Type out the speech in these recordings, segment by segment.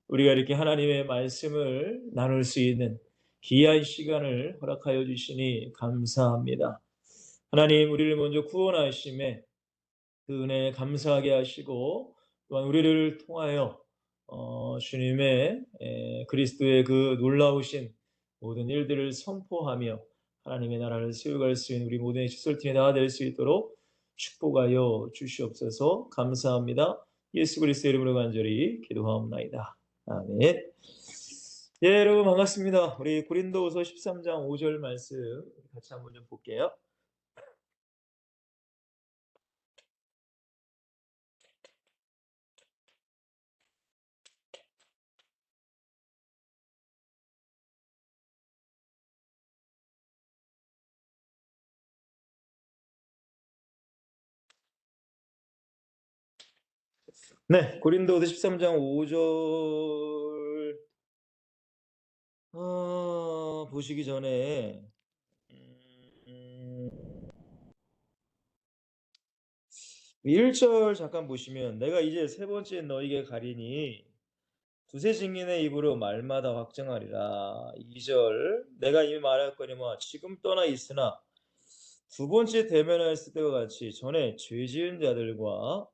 우리가 이렇게 하나님의 말씀을 나눌 수 있는 귀한 시간을 허락하여 주시니 감사합니다. 하나님, 우리를 먼저 구원하심에 그 은혜에 감사하게 하시고, 또한 우리를 통하여 주님의 그리스도의 그 놀라우신 모든 일들을 선포하며 하나님의 나라를 세워갈 수 있는 우리 모든의 시설팀이 다 될 수 있도록 축복하여 주시옵소서. 감사합니다. 예수 그리스도의 이름으로 간절히 기도하옵나이다. 아멘. 예, 여러분 반갑습니다. 우리 고린도후서 13장 5절 말씀 같이 한번 좀 볼게요. 네, 고린도후서 13장 5절 보시기 전에 1절 잠깐 보시면 내가 이제 세 번째 너희에게 가리니 두세 증인의 입으로 말마다 확증하리라. 2절 내가 이미 말하였거니와 지금 떠나 있으나 두 번째 대면하였을 때와 같이 전에 죄 지은 자들과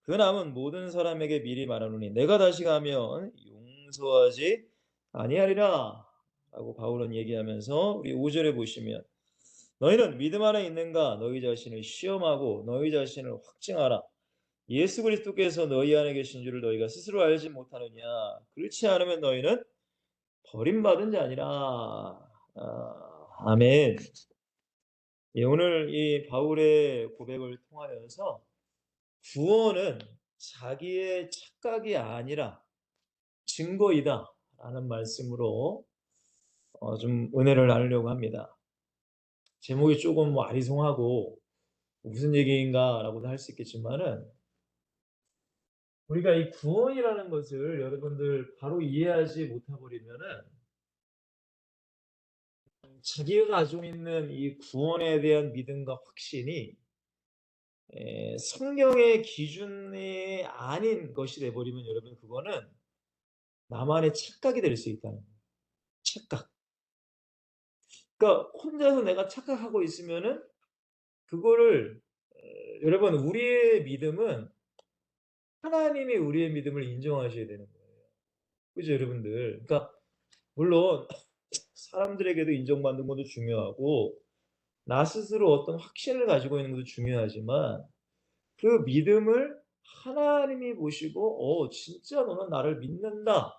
그 남은 모든 사람에게 미리 말하노니 내가 다시 가면 용서하지 아니하리라 라고 바울은 얘기하면서 우리 5절에 보시면 너희는 믿음 안에 있는가 너희 자신을 시험하고 너희 자신을 확증하라. 예수 그리스도께서 너희 안에 계신 줄을 너희가 스스로 알지 못하느냐. 그렇지 않으면 너희는 버림받은 자니라. 아멘. 예, 오늘 이 바울의 고백을 통하여서 구원은 자기의 착각이 아니라 증거이다 라는 말씀으로 좀 은혜를 나누려고 합니다. 제목이 조금 아리송하고 무슨 얘기인가 라고도 할 수 있겠지만은 우리가 이 구원이라는 것을 여러분들 바로 이해하지 못해버리면은 자기가 가지고 있는 이 구원에 대한 믿음과 확신이 성경의 기준이 아닌 것이 돼버리면 여러분 그거는 나만의 착각이 될 수 있다는 거예요. 착각. 그러니까 혼자서 내가 착각하고 있으면은 그거를 여러분 우리의 믿음은 하나님이 우리의 믿음을 인정하셔야 되는 거예요. 그죠 여러분들? 그러니까 물론 사람들에게도 인정받는 것도 중요하고 나 스스로 어떤 확신을 가지고 있는 것도 중요하지만 그 믿음을 하나님이 보시고 진짜 너는 나를 믿는다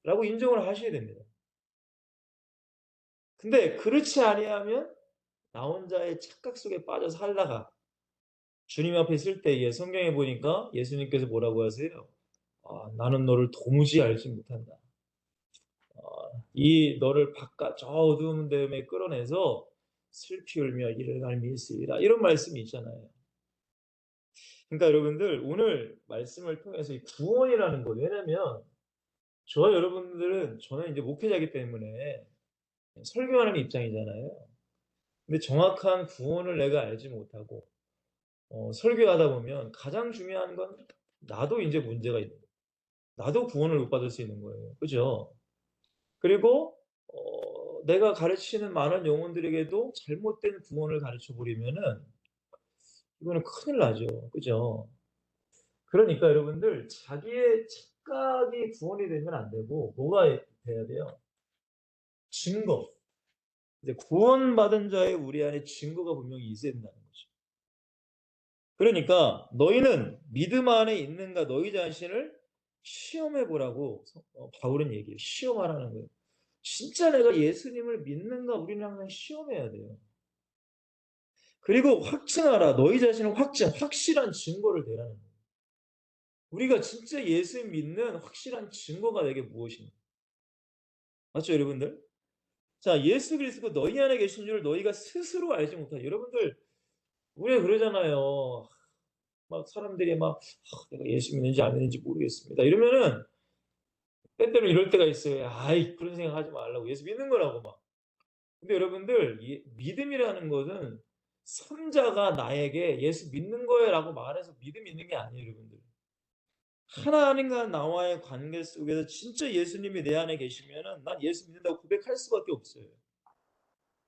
라고 인정을 하셔야 됩니다. 근데 그렇지 아니하면 나 혼자의 착각 속에 빠져 살다가 주님 앞에 있을 때에 성경에 보니까 예수님께서 뭐라고 하세요? 나는 너를 도무지 알지 못한다. 이 너를 바깥 저 어두운 데에 끌어내서 슬피 울며 이를 날 믿으리라 이런 말씀이 있잖아요. 그러니까 여러분들 오늘 말씀을 통해서 이 구원이라는 것 왜냐면 저와 여러분들은 저는 이제 목회자이기 때문에 설교하는 입장이잖아요. 근데 정확한 구원을 내가 알지 못하고 설교하다 보면 가장 중요한 건 나도 이제 문제가 있는 거예요. 나도 구원을 못 받을 수 있는 거예요. 그죠? 그리고 내가 가르치는 많은 영혼들에게도 잘못된 구원을 가르쳐 버리면은 이거는 큰일 나죠. 그죠? 그러니까 여러분들 자기의 착각이 구원이 되면 안 되고 뭐가 돼야 돼요? 증거. 이제 구원받은 자의 우리 안에 증거가 분명히 있어야 된다는 거죠. 그러니까 너희는 믿음 안에 있는가 너희 자신을 시험해 보라고 바울은 얘기해요. 시험하라는 거예요. 진짜 내가 예수님을 믿는가 우리는 항상 시험해야 돼요. 그리고 확증하라. 너희 자신을 확실한 증거를 대라는 거예요. 우리가 진짜 예수 믿는 확실한 증거가 내게 무엇인가? 맞죠, 여러분들? 자, 예수 그리스도 너희 안에 계신 줄 너희가 스스로 알지 못하죠. 여러분들 우리가 그러잖아요. 막 사람들이 막 내가 예수 믿는지 안 믿는지 모르겠습니다. 이러면은 때때로 이럴 때가 있어요. 아이 그런 생각하지 말라고 예수 믿는 거라고 막. 근데 여러분들 믿음이라는 것은 삼자가 나에게 예수 믿는 거예요라고 말해서 믿음 있는 게 아니에요, 여러분들. 하나님과 나와의 관계 속에서 진짜 예수님이 내 안에 계시면은 난 예수 믿는다고 고백할 수밖에 없어요.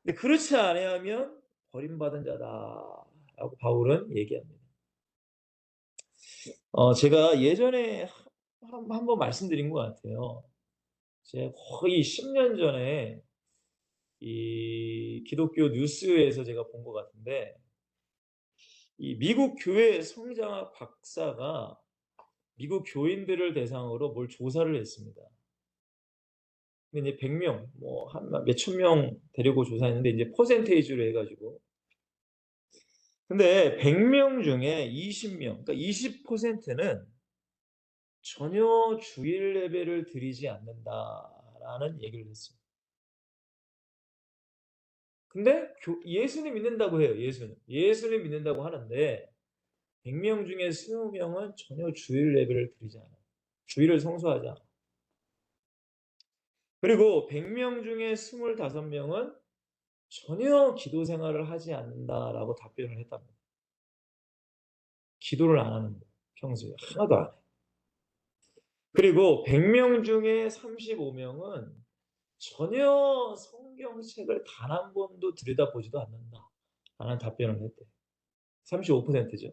근데 그렇지 아니하면 버림받은 자다라고 바울은 얘기합니다. 제가 예전에 한 번 말씀드린 것 같아요. 제가 거의 10년 전에 이 기독교 뉴스에서 제가 본 것 같은데, 이 미국 교회 성장학 박사가 미국 교인들을 대상으로 뭘 조사를 했습니다. 근데 이제 100명, 뭐, 한 몇천 명 데리고 조사했는데, 이제 퍼센테이지로 해가지고. 근데 100명 중에 20명, 그러니까 20%는 전혀 주일 예배를 드리지 않는다라는 얘기를 했어요. 근데 예수님 믿는다고 해요, 예수는. 예수님 믿는다고 하는데, 100명 중에 20명은 전혀 주일 예배를 드리지 않아요. 주일을 성수하지 않아요. 그리고 100명 중에 25명은 전혀 기도 생활을 하지 않는다라고 답변을 했답니다. 기도를 안 하는 거예요. 평소에 하나도 안 해요. 그리고 100명 중에 35명은 전혀 성경책을 단 한 번도 들여다보지도 않는다라는 답변을 했대요. 35%죠.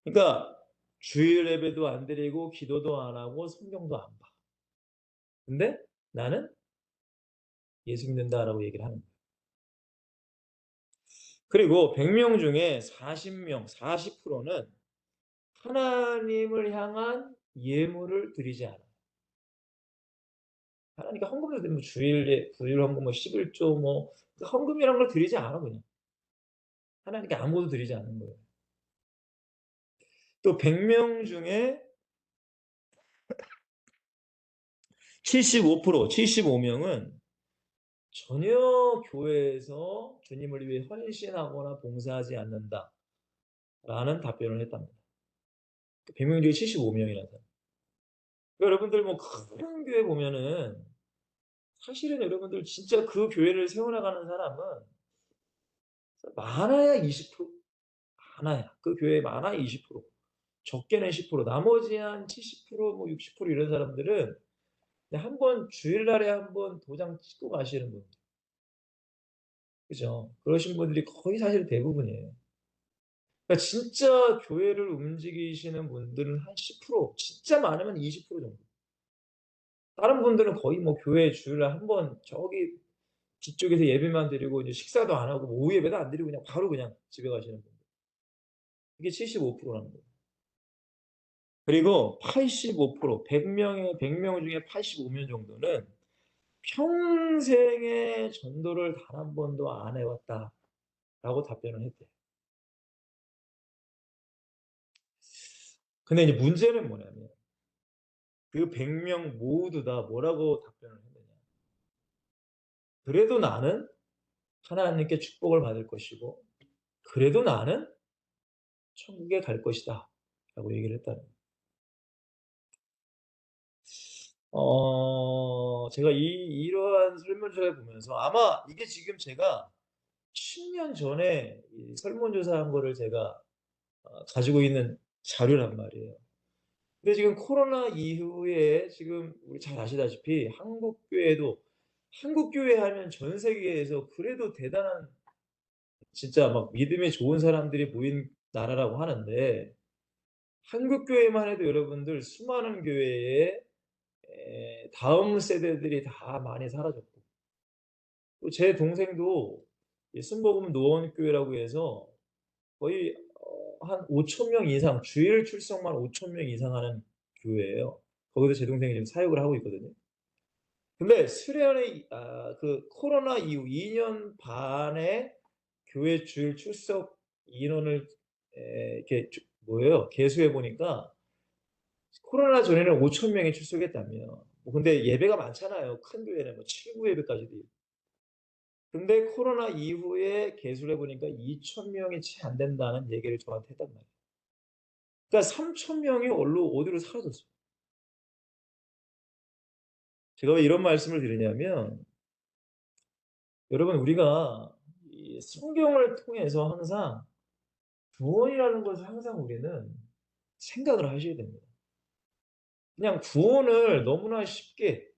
그러니까 주일 예배도 안 드리고 기도도 안 하고 성경도 안 봐. 근데 나는 예수 믿는다라고 얘기를 하는 거예요. 그리고 100명 중에 40명, 40%는 하나님을 향한 예물을 드리지 않아요. 하나님께 헌금도 드리면 주일 헌금, 뭐 11조, 뭐 헌금이란 걸 드리지 않아 그냥. 하나님께 아무것도 드리지 않는 거예요. 또 100명 중에 75%, 75명은 전혀 교회에서 주님을 위해 헌신하거나 봉사하지 않는다라는 답변을 했답니다. 100명 중에 75명이라서. 여러분들 뭐 큰 교회 보면은 사실은 여러분들 진짜 그 교회를 세워나가는 사람은 많아야 20%, 많아야 그 교회에 많아야 20%, 적게는 10%, 나머지 한 70%, 뭐 60% 이런 사람들은 그냥 한번 주일날에 한번 도장 찍고 가시는 분들, 그죠? 그러신 분들이 거의 사실 대부분이에요. 그러니까 진짜 교회를 움직이시는 분들은 한 10%, 진짜 많으면 20% 정도. 다른 분들은 거의 뭐 교회 주일날 한번 저기 뒤쪽에서 예배만 드리고 이제 식사도 안 하고 뭐 오후 예배도 안 드리고 그냥 바로 그냥 집에 가시는 분들. 이게 75%라는 거예요. 그리고 85%, 100명 중에 85명 정도는 평생에 전도를 단 한 번도 안 해왔다라고 답변을 했대요. 근데 이제 문제는 뭐냐면 그 100명 모두 다 뭐라고 답변을 했느냐. 그래도 나는 하나님께 축복을 받을 것이고, 그래도 나는 천국에 갈 것이다. 라고 얘기를 했다는 거예요. 제가 이러한 설문조사를 보면서 아마 이게 지금 제가 10년 전에 이 설문조사한 거를 제가 가지고 있는 자료란 말이에요. 근데 지금 코로나 이후에 지금 우리 잘 아시다시피 한국 교회 하면 전 세계에서 그래도 대단한 진짜 막 믿음이 좋은 사람들이 모인 나라라고 하는데 한국 교회만 해도 여러분들 수많은 교회에 다음 세대들이 다 많이 사라졌고 또 제 동생도 이 순복음 노원교회라고 해서 거의 한 5천 명 이상 주일 출석만 5천 명 이상 하는 교회예요. 거기서 제 동생이 지금 사역을 하고 있거든요. 근데 수련회 그 코로나 이후 2년 반의 교회 주일 출석 인원을 이렇게 뭐예요? 계수해 보니까 코로나 전에는 5천 명이 출석했다며. 뭐 근데 예배가 많잖아요. 큰 교회는 뭐 7구 예배까지도 있고. 근데 코로나 이후에 계수를 해 보니까 2천 명이 채 안 된다는 얘기를 저한테 했단 말이에요. 그러니까 3천 명이 어디로 사라졌어요. 제가 왜 이런 말씀을 드리냐면 여러분 우리가 이 성경을 통해서 항상 구원이라는 것을 항상 우리는 생각을 하셔야 됩니다. 그냥 구원을 너무나 쉽게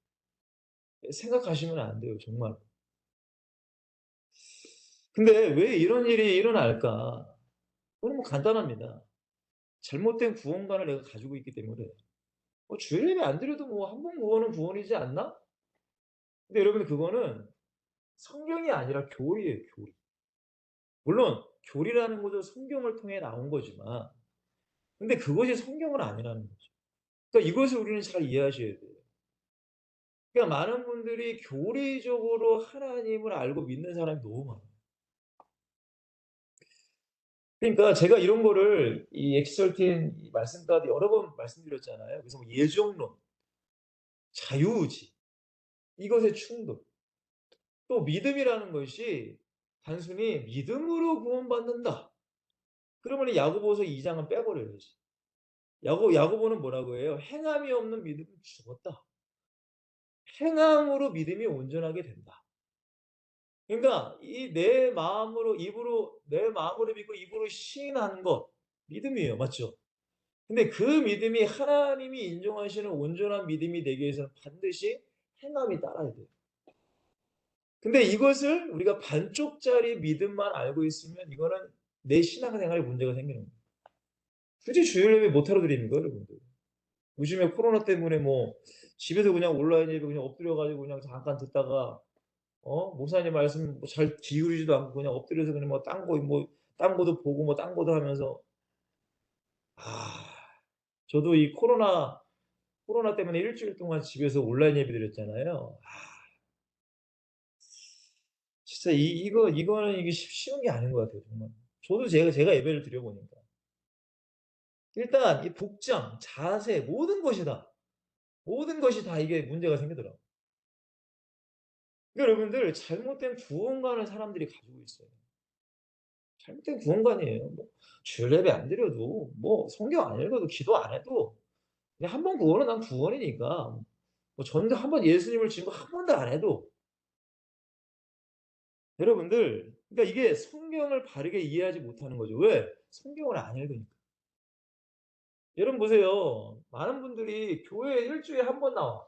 생각하시면 안 돼요, 정말. 근데 왜 이런 일이 일어날까? 그건 뭐 간단합니다. 잘못된 구원관을 내가 가지고 있기 때문에. 주일 예배 안 드려도 뭐 한 번 구원은 구원이지 않나? 근데 여러분 그거는 성경이 아니라 교리예요, 교리. 물론 교리라는 것도 성경을 통해 나온 거지만 근데 그것이 성경은 아니라는 거죠. 그러니까 이것을 우리는 잘 이해하셔야 돼요. 그러니까 많은 분들이 교리적으로 하나님을 알고 믿는 사람이 너무 많아요. 그러니까 제가 이런 거를 이 엑스설틴 이 말씀 가운데 여러 번 말씀드렸잖아요. 그래서 뭐 예정론, 자유의지, 이것의 충돌, 또 믿음이라는 것이 단순히 믿음으로 구원받는다. 그러면 야고보서 2장은 빼버려야지. 야고보는 뭐라고 해요? 행함이 없는 믿음은 죽었다. 행함으로 믿음이 온전하게 된다. 그러니까 이 내 마음으로 입으로 내 마음으로 믿고 입으로 시인하는 것 믿음이에요. 맞죠? 근데 그 믿음이 하나님이 인정하시는 온전한 믿음이 되기 위해서는 반드시 행함이 따라야 돼요. 근데 이것을 우리가 반쪽짜리 믿음만 알고 있으면 이거는 내 신앙생활에 문제가 생기는 거예요. 굳이 주일 예배 못 하러 드립니까, 여러분들? 요즘에 코로나 때문에 뭐 집에서 그냥 온라인 예배 그냥 엎드려 가지고 그냥 잠깐 듣다가 목사님 말씀 뭐 잘 기울이지도 않고 그냥 엎드려서 그냥 뭐 딴 거도 보고 뭐 딴 거도 하면서 아 저도 이 코로나 때문에 일주일 동안 집에서 온라인 예배 드렸잖아요. 진짜 이거는 이게 쉬운 게 아닌 것 같아요, 정말. 저도 제가 예배를 드려 보니까. 일단 이 복장, 자세 모든 것이 다 이게 문제가 생기더라고요. 그러니까 여러분들 잘못된 구원관을 사람들이 가지고 있어요. 잘못된 구원관이에요. 뭐 주일 예배 안 드려도 뭐 성경 안 읽어도 기도 안 해도 그냥 한 번 구원은 난 구원이니까 뭐 전도 한 번 예수님을 믿고 한 번도 안 해도 여러분들 그러니까 이게 성경을 바르게 이해하지 못하는 거죠. 왜? 성경을 안 읽으니까. 여러분 보세요. 많은 분들이 교회에 일 주일에 한 번 나와.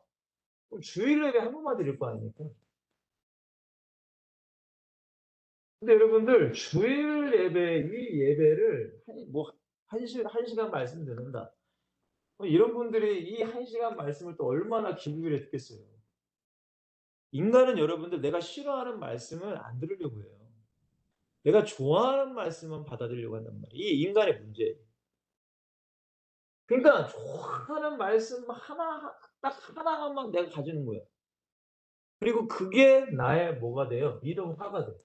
그럼 주일 예배 한 번만 드릴 거 아닙니까? 근데 여러분들 주일 예배 이 예배를 한 시간 말씀 듣는다. 이런 분들이 이 한 시간 말씀을 또 얼마나 기쁘게 듣겠어요. 인간은 여러분들 내가 싫어하는 말씀을 안 들으려고 해요. 내가 좋아하는 말씀만 받아들이려고 한단 말이에요. 이게 인간의 문제예요. 그러니까 좋아하는 말씀 딱 하나만 내가 가지는 거예요. 그리고 그게 나의 뭐가 돼요? 믿음화가 돼요.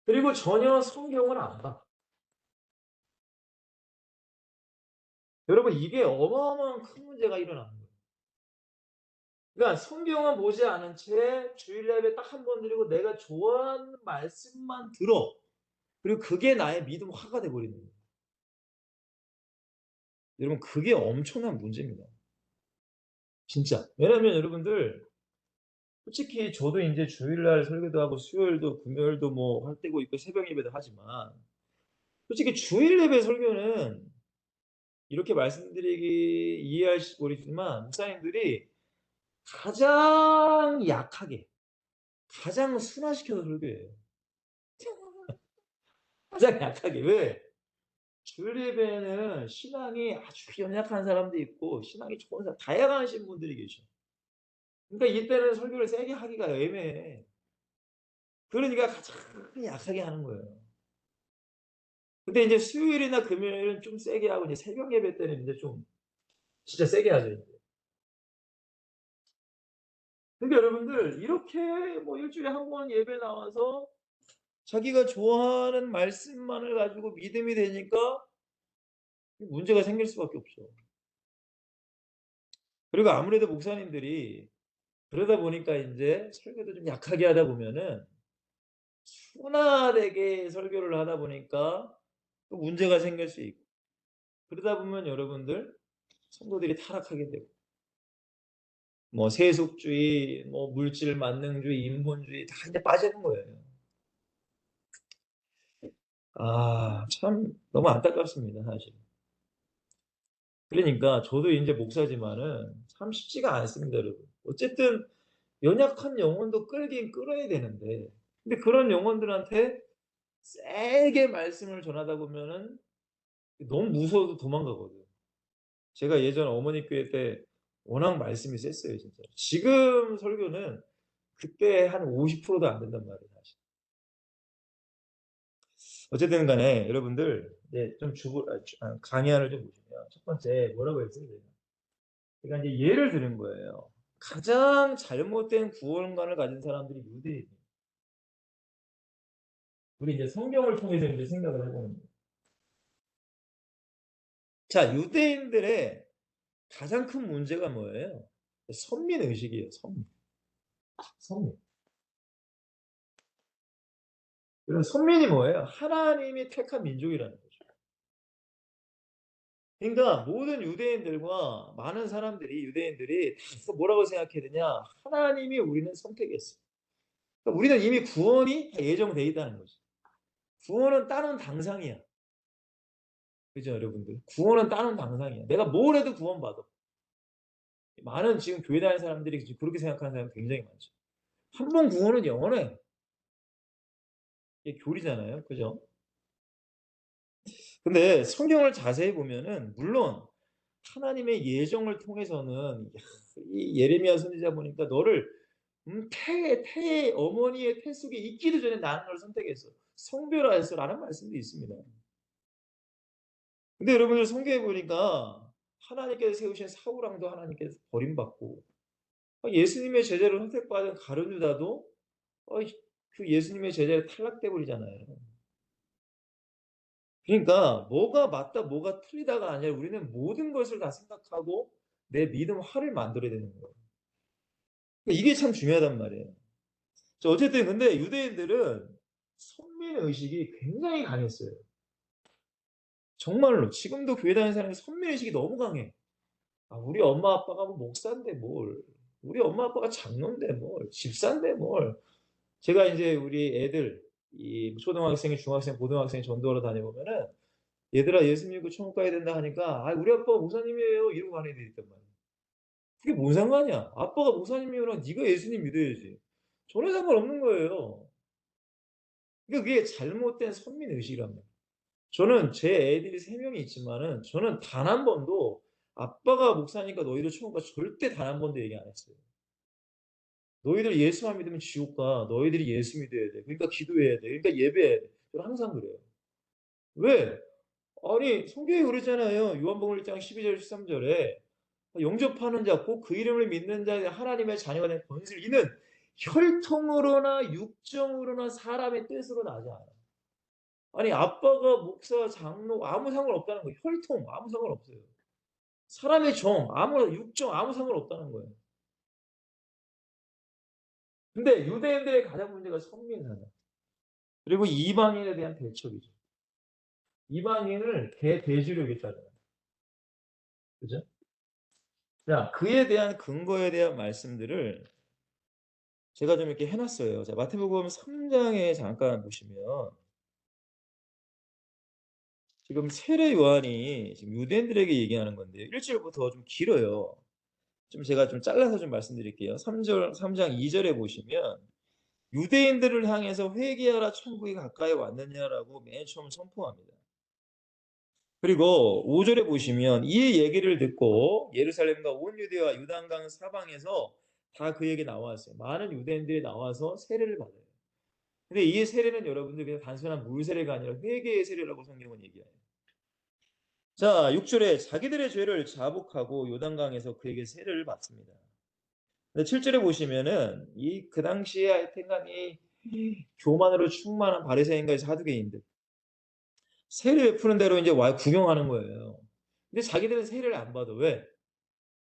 그리고 전혀 성경을 안 봐. 여러분 이게 어마어마한 큰 문제가 일어나는 거예요. 그러니까 성경은 보지 않은 채 주일 예배 딱 한 번 드리고 내가 좋아하는 말씀만 들어. 그리고 그게 나의 믿음화가 돼 버리는 거예요. 여러분 그게 엄청난 문제입니다. 진짜. 왜냐하면 여러분들 솔직히 저도 인제 주일날 설교도 하고 수요일도 금요일도 뭐 할 때고 있고 새벽 예배도 하지만 솔직히 주일 예배 설교는 이렇게 말씀드리기 이해하시기 어렵지만 목사님들이 가장 약하게 가장 순화시켜서 설교해요. 가장 약하게. 왜? 주일 예배는 신앙이 아주 연약한 사람도 있고 신앙이 좋은 사람 다양하신 분들이 계셔. 그러니까 이때는 설교를 세게 하기가 애매해. 그러니까 가장 약하게 하는 거예요. 근데 인제 수요일이나 금요일은 좀 세게 하고 이제 새벽 예배 때는 인제 좀 진짜 세게 하죠 인제. 근데 여러분들 이렇게 뭐 일 주일에 한 번 예배 나와서 자기가 좋아하는 말씀만을 가지고 믿음이 되니까 문제가 생길 수밖에 없죠. 그리고 아무래도 목사님들이 그러다 보니까 인제 설교도 좀 약하게 하다 보면은 순화되게 설교를 하다 보니까 또 문제가 생길 수 있고 그러다 보면 여러분들 성도들이 타락하게 되고 뭐 세속주의, 뭐 물질 만능주의, 인본주의 다 이제 빠지는 거예요. 참 너무 안타깝습니다, 사실. 그러니까 저도 이제 목사지만은 참 쉽지가 않습니다, 여러분. 어쨌든 연약한 영혼도 끌긴 끌어야 되는데, 근데 그런 영혼들한테 세게 말씀을 전하다 보면은 너무 무서워서 도망가거든. 제가 예전 어머니 교회 때 워낙 말씀이 셌어요, 진짜. 지금 설교는 그때 한 50%도 안 된단 말이에요, 사실. 어쨌든 간에 여러분들, 네, 좀 강의안을 좀 보시면 첫 번째 뭐라고 했어요, 제가? 제가 이제 예를 드는 거예요. 가장 잘못된 구원관을 가진 사람들이 유대인이에요. 우리 이제 성경을 통해서 이제 생각을 해보는 거예요. 자, 유대인들의 가장 큰 문제가 뭐예요? 선민 의식이에요. 선민. 선민. 그럼 선민이 뭐예요? 하나님이 택한 민족이라는 거죠. 그러니까 모든 유대인들과 많은 사람들이 유대인들이 다 뭐라고 생각해야 되냐? 하나님이 우리는 선택했어. 그러니까 우리는 이미 구원이 예정돼 있다는 거죠. 구원은 따는 당상이야. 그죠, 여러분들? 구원은 따는 당상이야. 내가 뭘 해도 구원받아. 많은 지금 교회 다니는 사람들이 지금 그렇게 생각하는 사람이 굉장히 많죠. 한 번 구원은 영원해. 이게 교리잖아요. 그죠? 근데 성경을 자세히 보면은 물론 하나님의 예정을 통해서는 이 예레미야 선지자 보니까 너를 태의 어머니의 태 속에 있기도 전에 나는 널 선택했어. 성별하였어라는 말씀도 있습니다. 근데 여러분들 성경에 보니까 하나님께서 세우신 사울 왕도 하나님께서 버림받고 예수님의 제자로 선택받은 가룟 유다도 그 예수님의 제자에 탈락돼 버리잖아요. 그러니까 뭐가 맞다 뭐가 틀리다가 아니라 우리는 모든 것을 다 생각하고 내 믿음 화를 만들어야 되는 거예요. 그러니까 이게 참 중요하단 말이에요. 어쨌든 근데 유대인들은 선민 의식이 굉장히 강했어요. 정말로 지금도 교회 다니는 사람이 선민 의식이 너무 강해. 우리 엄마 아빠가 뭐 목사인데 뭘, 우리 엄마 아빠가 장로인데 뭘, 집사인데 뭘. 제가 이제 우리 애들 이 초등학생, 중학생, 고등학생 전도하러 다녀보면은 얘들아 예수 믿고 천국 가야 된다 하니까 우리 아빠 목사님이에요 이러고 가는 애들이 있단 말이야. 그게 뭔 상관이야. 아빠가 목사님이면 네가 예수님 믿어야지. 전혀 상관없는 거예요. 그러니까 그게 잘못된 선민의식이란 말이에요. 저는 제 애들이 3명이 있지만은 저는 단 한 번도 아빠가 목사니까 너희들 천국 가 절대 단 한 번도 얘기 안 했어요. 너희들 예수만 믿으면 지옥 가. 너희들이 예수 믿어야 돼. 그러니까 기도해야 돼. 그러니까 예배해야 돼. 저는 항상 그래요. 왜? 아니 성경에 그러잖아요. 요한복음 1장 12절 13절에 영접하는 자 곧 그 이름을 믿는 자 하나님의 자녀가 된 권세를 이는 혈통으로나 육정으로나 사람의 뜻으로 나지 않아. 아니 아빠가 목사 장로 아무 상관없다는 거예요. 혈통 아무 상관없어요. 사람의 정 아무 육정 아무 상관없다는 거예요. 근데 유대인들의 가장 문제가 선민사다. 그리고 이방인에 대한 대척이죠. 이방인을 대대주로 여겼잖아요. 그죠? 자, 그에 대한 근거에 대한 말씀들을 제가 좀 이렇게 해놨어요. 자, 마태복음 3장에 잠깐 보시면 지금 세례 요한이 지금 유대인들에게 얘기하는 건데요. 1절부터 좀 길어요. 좀 제가 좀 잘라서 좀 말씀드릴게요. 3장 2절에 보시면 유대인들을 향해서 회개하라 천국이 가까이 왔느냐라고 맨 처음 선포합니다. 그리고 5절에 보시면 이 얘기를 듣고 예루살렘과 온 유대와 유단강 사방에서 다 그에게 나왔어요. 많은 유대인들이 나와서 세례를 받아요. 근데 이 세례는 여러분들 그냥 단순한 물 세례가 아니라 회개의 세례라고 성경은 얘기해요. 자, 6절에 자기들의 죄를 자복하고 요단강에서 그에게 세례를 받습니다. 근데 7절에 보시면은 그 당시에 하여튼간 이 교만으로 충만한 바리새인과 사두개인들 세례 베푸는 대로 이제 와 구경하는 거예요. 근데 자기들은 세례를 안 받아. 왜?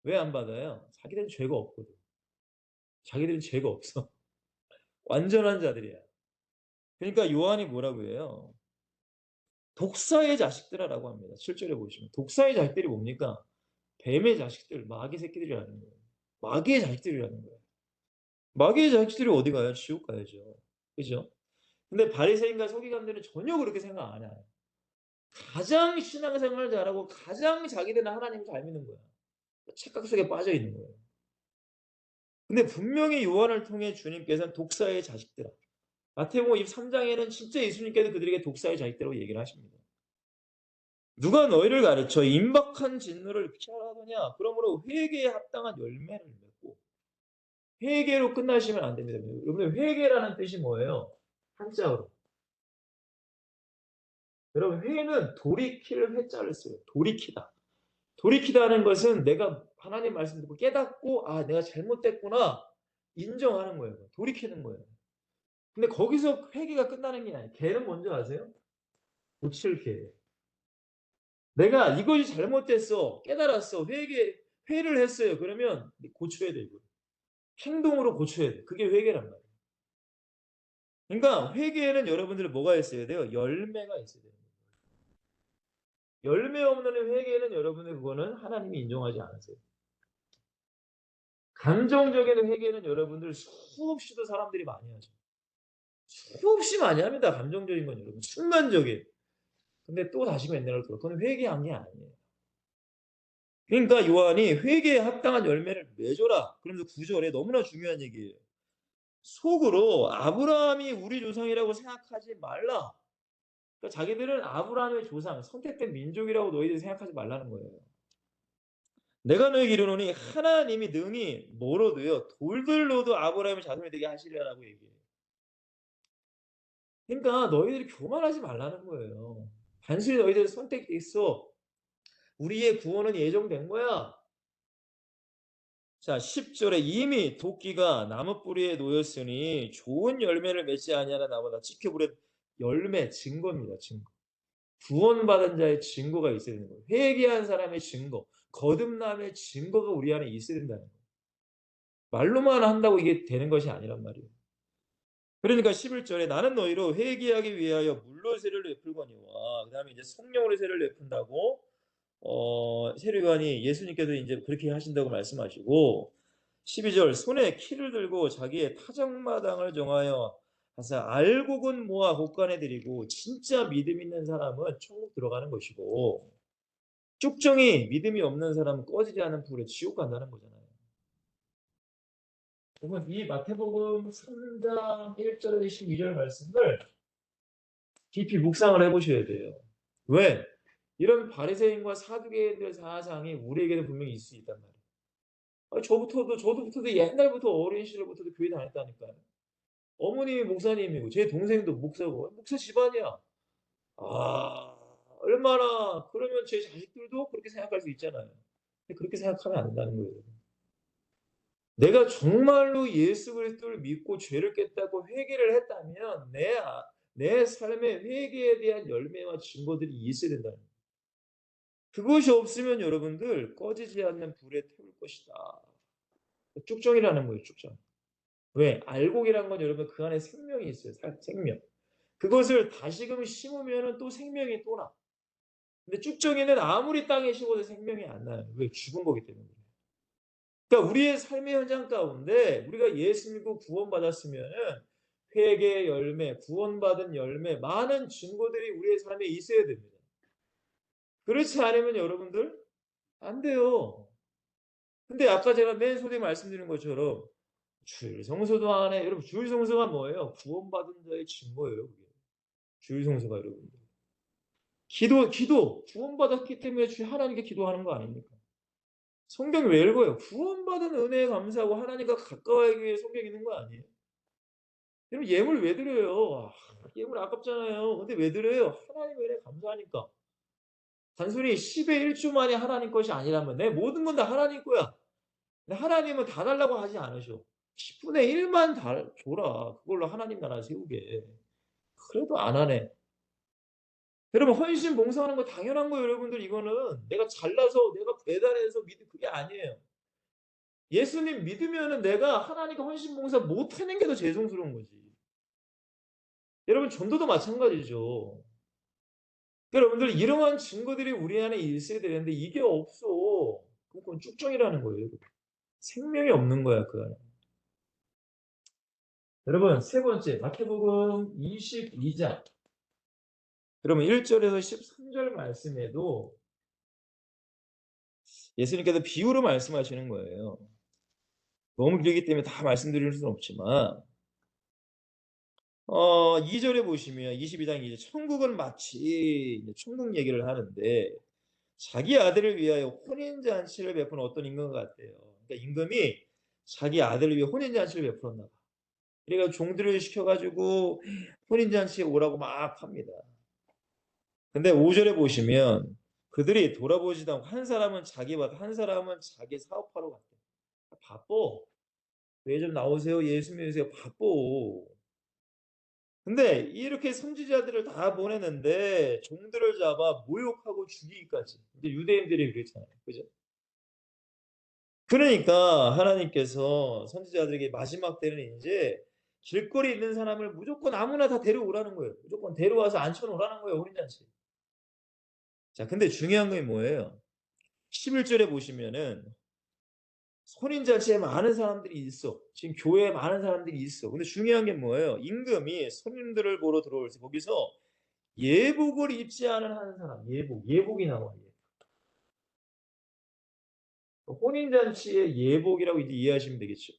왜 안 받아요? 자기들은 죄가 없거든. 자기들은 죄가 없어. 완전한 자들이야. 그러니까 요한이 뭐라고 해요? 독사의 자식들아라고 합니다. 7절에 보시면 독사의 자식들이 뭡니까? 뱀의 자식들, 마귀 새끼들이라는 거예요. 마귀의 자식들이라는 거예요. 마귀의 자식들이 어디 가요? 지옥 가야죠. 그죠? 근데 바리새인과 서기관들은 전혀 그렇게 생각 안 해요. 가장 신앙생활을 잘하고 가장 자기들은 하나님을 잘 믿는 거야. 착각 속에 빠져 있는 거예요. 근데 분명히 요한을 통해 주님께서는 독사의 자식들아. 마태복음 23장에는 진짜 예수님께서 그들에게 독사의 자식들이라고 얘기를 하십니다. 누가 너희를 가르쳐 임박한 진노를 피하라 하느냐? 그러므로 회개에 합당한 열매를 맺고 회개로 끝나시면 안 됩니다. 여러분 회개라는 뜻이 뭐예요? 한자어로. 여러분 회는 돌이킬 회자를 써요. 돌이키다. 돌이키다는 것은 내가 하나님 말씀 듣고 깨닫고 아 내가 잘못됐구나 인정하는 거예요. 돌이키는 거예요. 근데 거기서 회개가 끝나는 게 아니에요. 개는 뭔지 아세요? 고칠 개. 내가 이것이 잘못됐어. 깨달았어. 회를 했어요. 그러면 고쳐야 돼, 이거. 행동으로 고쳐야 돼. 그게 회개란 말이에요. 그러니까 회개에는 여러분들 뭐가 있어야 돼요? 열매가 있어야 돼요. 열매 없는 회개는 여러분들 그거는 하나님이 인정하지 않으세요. 감정적인 회개는 여러분들 수없이도 사람들이 많이 하죠. 수없이 많이 합니다. 감정적인 건 여러분. 순간적인. 근데 또 다시 맨날 그러 그건 회개한 게 아니에요. 그러니까 요한이 회개에 합당한 열매를 맺어라. 그러면서 9절에 너무나 중요한 얘기예요. 속으로 아브라함이 우리 조상이라고 생각하지 말라. 그러니까 자기들은 아브라함의 조상, 선택된 민족이라고 너희들이 생각하지 말라는 거예요. 내가 너에게 이르노니 하나님이 능히 뭐로도요 돌들로도 아브라함의 자손이 되게 하시리라고 얘기해요. 그러니까 너희들이 교만하지 말라는 거예요. 단순히 너희들 선택됐어. 우리의 구원은 예정된 거야. 자, 10절에 이미 도끼가 나무 뿌리에 놓였으니 좋은 열매를 맺지 아니하나 나보다 지켜보려 열매, 증거입니다. 증거. 구원받은 자의 증거가 있어야 되는 거예요. 회개한 사람의 증거, 거듭남의 증거가 우리 안에 있어야 된다는 거예요. 말로만 한다고 이게 되는 것이 아니란 말이에요. 그러니까 11절에 나는 너희로 회개하기 위하여 물로 세를 베풀거니와 그다음에 이제 성령으로 세를 베푼다고 세례요한이 예수님께서 이제 그렇게 하신다고 말씀하시고 12절 손에 키를 들고 자기의 타작마당을 정하여 가서 알곡은 모아 곳간에 드리고 진짜 믿음 있는 사람은 천국 들어가는 것이고 쭉정이 믿음이 없는 사람은 꺼지지 않은 불에 지옥 간다는 거잖아요. 그러면 이 마태복음 3장 1절에서 12절 말씀을 깊이 묵상을 해보셔야 돼요. 왜? 이런 바리새인과 사두개인들 사상이 우리에게는 분명히 있을 수 있단 말이에요. 저도부터도 옛날부터 어린 시절부터도 교회 다녔다니까요. 어머님이 목사님이고 제 동생도 목사고 목사 집안이야. 아 얼마나 그러면 제 자식들도 그렇게 생각할 수 있잖아요. 근데 그렇게 생각하면 안 된다는 거예요. 내가 정말로 예수 그리스도를 믿고 죄를 깼다고 회개를 했다면 내 삶의 회개에 대한 열매와 증거들이 있어야 된다는 거예요. 그것이 없으면 여러분들 꺼지지 않는 불에 태울 것이다. 쭉정이라는 거예요. 쭉정. 왜? 알곡이란 건 여러분 그 안에 생명이 있어요. 생명. 그것을 다시금 심으면 또 생명이 또 나. 근데 쭉정이는 아무리 땅에 심어도 생명이 안 나요. 왜? 죽은 거기 때문에. 그러니까 우리의 삶의 현장 가운데 우리가 예수 믿고 구원받았으면은 회개의 열매, 구원받은 열매, 많은 증거들이 우리의 삶에 있어야 됩니다. 그렇지 않으면 여러분들 안 돼요. 근데 아까 제가 맨 소리에 말씀드린 것처럼 주일 성수도 안 해. 여러분 주일 성수가 뭐예요? 구원받은 자의 증거예요. 그게. 주일 성수가 여러분들. 기도 구원받았기 때문에 주 하나님께 기도하는 거 아닙니까? 성경이 왜 읽어요? 구원받은 은혜에 감사하고 하나님과 가까워하기 위해 성경 읽는 거 아니에요? 여러분 예물 왜 드려요? 예물 아깝잖아요. 근데 왜 드려요? 하나님 은혜에 감사하니까. 단순히 10의 1조만이 하나님 것이 아니라면 내 모든 건 다 하나님 거야. 근데 하나님은 다 달라고 하지 않으셔. 10분의 1만 줘라. 그걸로 하나님 나라 세우게. 그래도 안 하네. 여러분 헌신 봉사하는 거 당연한 거예요. 여러분들 이거는 내가 잘나서 내가 배달해서 믿을 그게 아니에요. 예수님 믿으면은 내가 하나님께 헌신 봉사 못하는 게 더 죄송스러운 거지. 여러분 전도도 마찬가지죠. 여러분들 이러한 증거들이 우리 안에 있어야 되는데 이게 없어. 그건 쭉정이라는 거예요. 생명이 없는 거야 그 안에. 여러분, 세 번째, 마태복음 22장. 그러면 1절에서 13절 말씀에도 예수님께서 비유로 말씀하시는 거예요. 너무 길기 때문에 다 말씀드릴 수는 없지만, 2절에 보시면 22장 이제 천국은 마치 이제 천국 얘기를 하는데, 자기 아들을 위하여 혼인잔치를 베푸는 어떤 임금 같아요. 그러니까 임금이 자기 아들을 위해 혼인잔치를 베풀었나 봐. 그러니까 종들을 시켜가지고 혼인잔치에 오라고 막 합니다. 근데 5절에 보시면 그들이 돌아보지도 않고 한 사람은 자기 밭, 한 사람은 자기 사업하러 갔대. 바빠. 왜 좀 나오세요? 예수 믿으세요. 바빠. 근데 이렇게 선지자들을 다 보내는데 종들을 잡아 모욕하고 죽이기까지. 이제 유대인들이 그랬잖아요. 그죠? 그러니까 하나님께서 선지자들에게 마지막 때는 이제 길거리에 있는 사람을 무조건 아무나 다 데려오라는 거예요. 무조건 데려와서 앉혀놓으라는 거예요. 혼인잔치. 자, 근데 중요한 게 뭐예요? 11절에 보시면은 혼인잔치에 많은 사람들이 있어. 지금 교회에 많은 사람들이 있어. 근데 중요한 게 뭐예요? 임금이 손님들을 보러 들어올 때 거기서 예복을 입지 않은 한 사람, 예복이 나와요. 혼인잔치의 예복이라고 이제 이해하시면 되겠죠.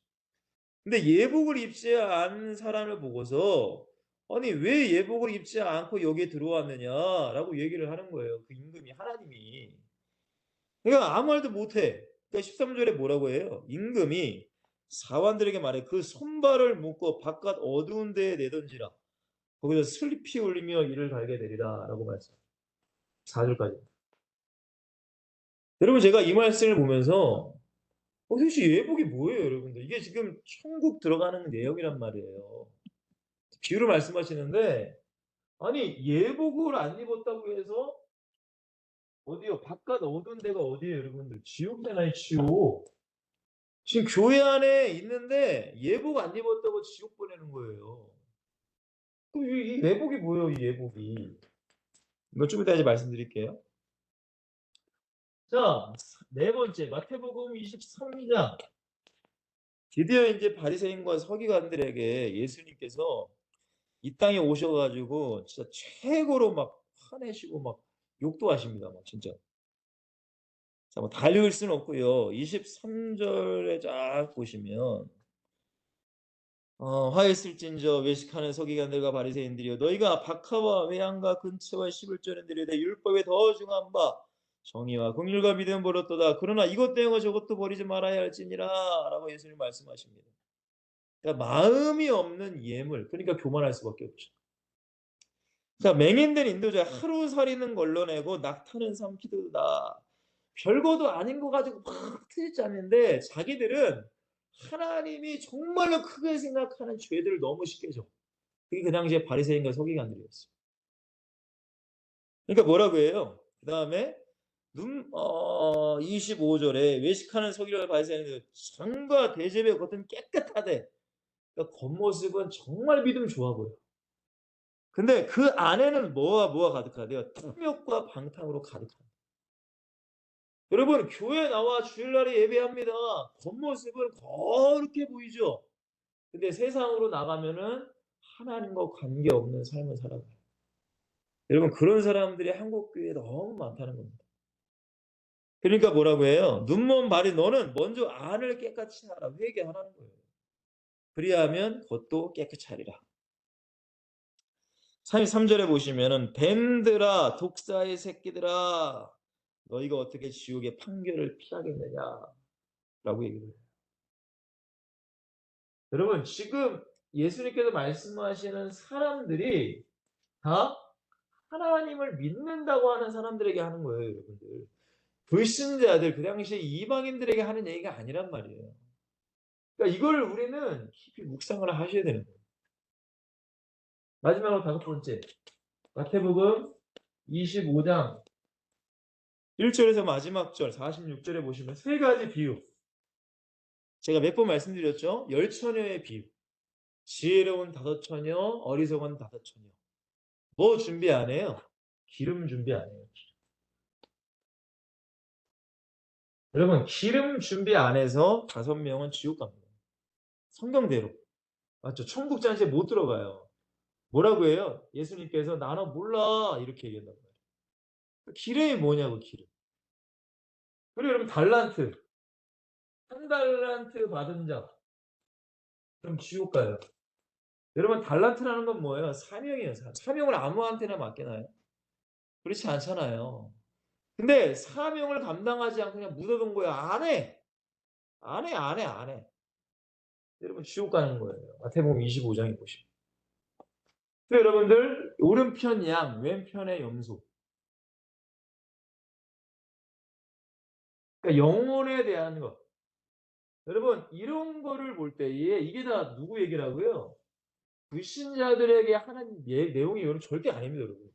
근데 예복을 입지 않은 사람을 보고서 아니 왜 예복을 입지 않고 여기에 들어왔느냐라고 얘기를 하는 거예요. 그 임금이 하나님이. 그러니까 아무 말도 못해. 그러니까 13절에 뭐라고 해요? 임금이 사환들에게 말해 그 손발을 묶어 바깥 어두운 데에 내던지라. 거기서 슬피 울리며 이를 갈게 되리라 라고 말씀. 4절까지. 여러분 제가 이 말씀을 보면서 도대체 예복이 뭐예요 여러분들? 이게 지금 천국 들어가는 내용이란 말이에요. 비유를 말씀하시는데 아니 예복을 안 입었다고 해서 어디요? 바깥 어두운 데가 어디예요 여러분들? 지옥잖아요 지옥. 지금 교회 안에 있는데 예복 안 입었다고 지옥 보내는 거예요. 이 예복이 뭐예요 이 예복이. 이거 좀 이따 이제 말씀드릴게요. 자, 네 번째 마태복음 23장. 드디어 이제 바리새인과 서기관들에게 예수님께서 이 땅에 오셔가지고 진짜 최고로 막 화내시고 막 욕도 하십니다. 막 진짜. 자, 뭐 다 읽을 수는 없고요. 23절에 쫙 보시면 화했을진저 외식하는 서기관들과 바리새인들이여 너희가 박하와 회양과 근처와 씹을저는 들이되 율법에 더 중한 바 정의와 긍휼과 믿음 버렸도다. 그러나 이것 때문에 저것도 버리지 말아야 할지니라 라고 예수님 말씀하십니다. 그러니까 마음이 없는 예물, 그러니까 교만할 수밖에 없죠. 자, 맹인된 인도자 하루살이는 걸러내고 낙타는 삼키도다. 별거도 아닌 거 가지고 막 트집잡는데 자기들은 하나님이 정말로 크게 생각하는 죄들을 너무 쉽게 져. 그게 그 당시에 바리새인과 서기관들이었어요. 그러니까 뭐라고 해요? 그 다음에 25절에 외식하는 서기관과 바리새인들 장과 대접의 겉은 깨끗하대. 그러니까 겉모습은 정말 믿음 좋아 보여. 근데 그 안에는 뭐가 가득하대요? 탐욕과 방탕으로 가득합니다. 여러분 교회 나와 주일날에 예배합니다. 겉모습은 거룩해 보이죠. 근데 세상으로 나가면은 하나님과 관계없는 삶을 살아가요. 여러분 그런 사람들이 한국 교회에 너무 많다는 겁니다. 그러니까 뭐라고 해요? 눈먼 발이 너는 먼저 안을 깨끗이 하라. 회개하라는 거예요. 그리하면 겉도 깨끗이 하리라. 33절에 보시면은 뱀들아 독사의 새끼들아 너희가 어떻게 지옥의 판결을 피하겠느냐라고 얘기를 해요. 여러분 지금 예수님께서 말씀하시는 사람들이 다 하나님을 믿는다고 하는 사람들에게 하는 거예요, 여러분들. 불신자들, 그 당시에 이방인들에게 하는 얘기가 아니란 말이에요. 그러니까 이걸 우리는 깊이 묵상을 하셔야 되는 거예요. 마지막으로 다섯 번째, 마태복음 25장 1절에서 마지막 절 46절에 보시면 세 가지 비유. 제가 몇 번 말씀드렸죠? 열 처녀의 비유. 지혜로운 다섯 처녀, 어리석은 다섯 처녀. 뭐 준비 안 해요? 기름 준비 안 해요. 여러분 기름 준비 안 해서 5명은 지옥 갑니다. 성경대로. 맞죠? 천국 잔치에 못 들어가요. 뭐라고 해요? 예수님께서 "나는 몰라." 이렇게 얘기한단 말이에요. 기름이 뭐냐고 기름. 그리고 여러분 달란트. 한 달란트 받은 자 그럼 지옥 가요. 여러분 달란트라는 건 뭐예요? 사명이에요. 사명을 아무한테나 맡기나요? 그렇지 않잖아요. 근데 사명을 감당하지 않고 그냥 묻어둔 거예요. 안 해. 안 해, 안 해, 안 해. 여러분 지옥 가는 거예요. 마태복음 25장에 보시면. 근데 여러분들 오른편 양, 왼편의 염소. 그러니까 영혼에 대한 것. 여러분 이런 거를 볼 때에 이게 다 누구 얘기라고요? 불신자들에게 하는 내용이 여러분 절대 아닙니다, 여러분.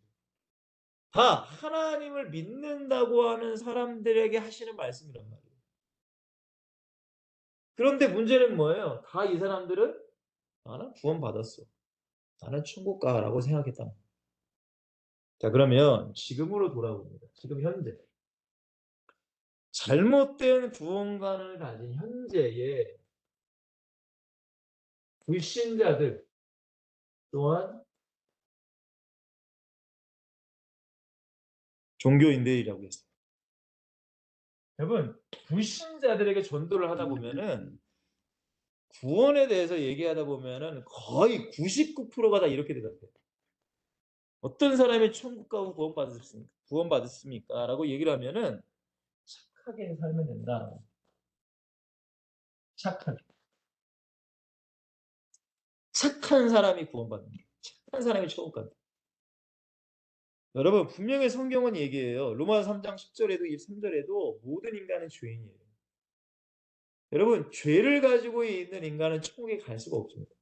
다 하나님을 믿는다고 하는 사람들에게 하시는 말씀이란 말이에요. 그런데 문제는 뭐예요? 다 이 사람들은 '나는 구원받았어. 나는 천국 가.'라고 생각했다. 자 그러면 지금으로 돌아옵니다. 지금 현재. 잘못된 구원관을 가진 현재의 불신자들 또한 종교인들이라고 했어요. 여러분 불신자들에게 전도를 하다 보면은 구원에 대해서 얘기하다 보면은 거의 99%가 다 이렇게 대답해요. "어떤 사람이 천국 가고 구원받았습니까? 라고 얘기를 하면은 "착하게 살면 된다. 착하게. 착한 사람이 구원받는다. 착한 사람이 천국 간다." 여러분 분명히 성경은 얘기해요. 로마서 3장 10절에도 3절에도 모든 인간은 죄인이에요. 여러분 죄를 가지고 있는 인간은 천국에 갈 수가 없습니다.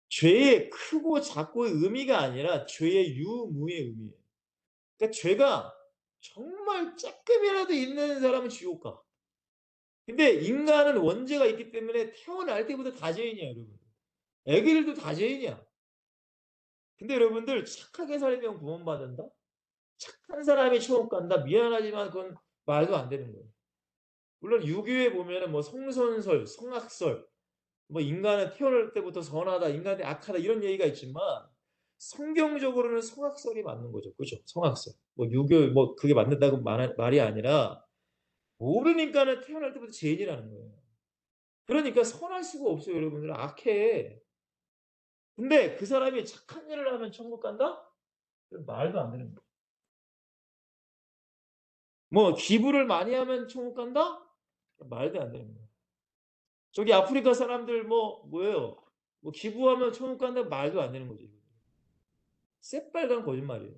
죄의 크고 작고의 의미가 아니라 죄의 유무의 의미예요. 그러니까 죄가 정말 쪼끔이라도 있는 사람은 지옥 가. 근데 인간은 원죄가 있기 때문에 태어날 때부터 다 죄인이에요, 여러분. 애기들도 다 죄인이야. 근데 여러분들 착하게 살면 구원받는다? 착한 사람이 천국 간다? 미안하지만 그건 말도 안 되는 거예요. 물론 유교에 보면은 뭐 성선설, 성악설, 뭐 인간은 태어날 때부터 선하다, 인간이 악하다 이런 얘기가 있지만 성경적으로는 성악설이 맞는 거죠. 그죠? 성악설. 뭐 유교 뭐 그게 맞는다고 말이 아니라 모든 인간은 태어날 때부터 죄인이라는 거예요. 그러니까 선할 수가 없어요, 여러분들. 악해. 근데 그 사람이 착한 일을 하면 천국 간다? 그건 말도 안 되는 거예요. 뭐 기부를 많이 하면 천국 간다? 말도 안 되는 거예요. 저기 아프리카 사람들 뭐예요? 뭐 기부하면 천국 간다? 말도 안 되는 거죠. 새빨간 거짓말이에요.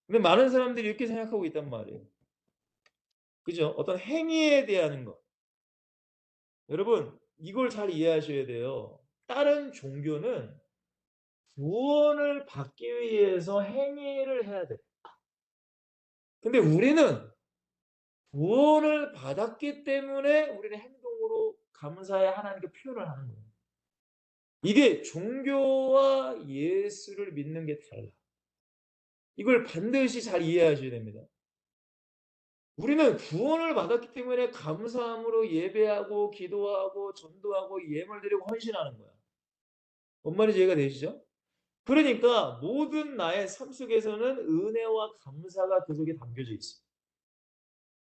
근데 많은 사람들이 이렇게 생각하고 있단 말이에요. 그죠? 어떤 행위에 대한 것. 여러분 이걸 잘 이해하셔야 돼요. 다른 종교는 구원을 받기 위해서 행위를 해야 돼. 근데 우리는 구원을 받았기 때문에 우리는 행동으로 감사해 하나님께 표현을 하는 거예요. 이게 종교와 예수를 믿는 게 달라. 이걸 반드시 잘 이해하셔야 됩니다. 우리는 구원을 받았기 때문에 감사함으로 예배하고 기도하고 전도하고 예물 드리고 헌신하는 거야. 뭔 말인지 이해가 되시죠? 그러니까 모든 나의 삶 속에서는 은혜와 감사가 그 속에 담겨져 있어.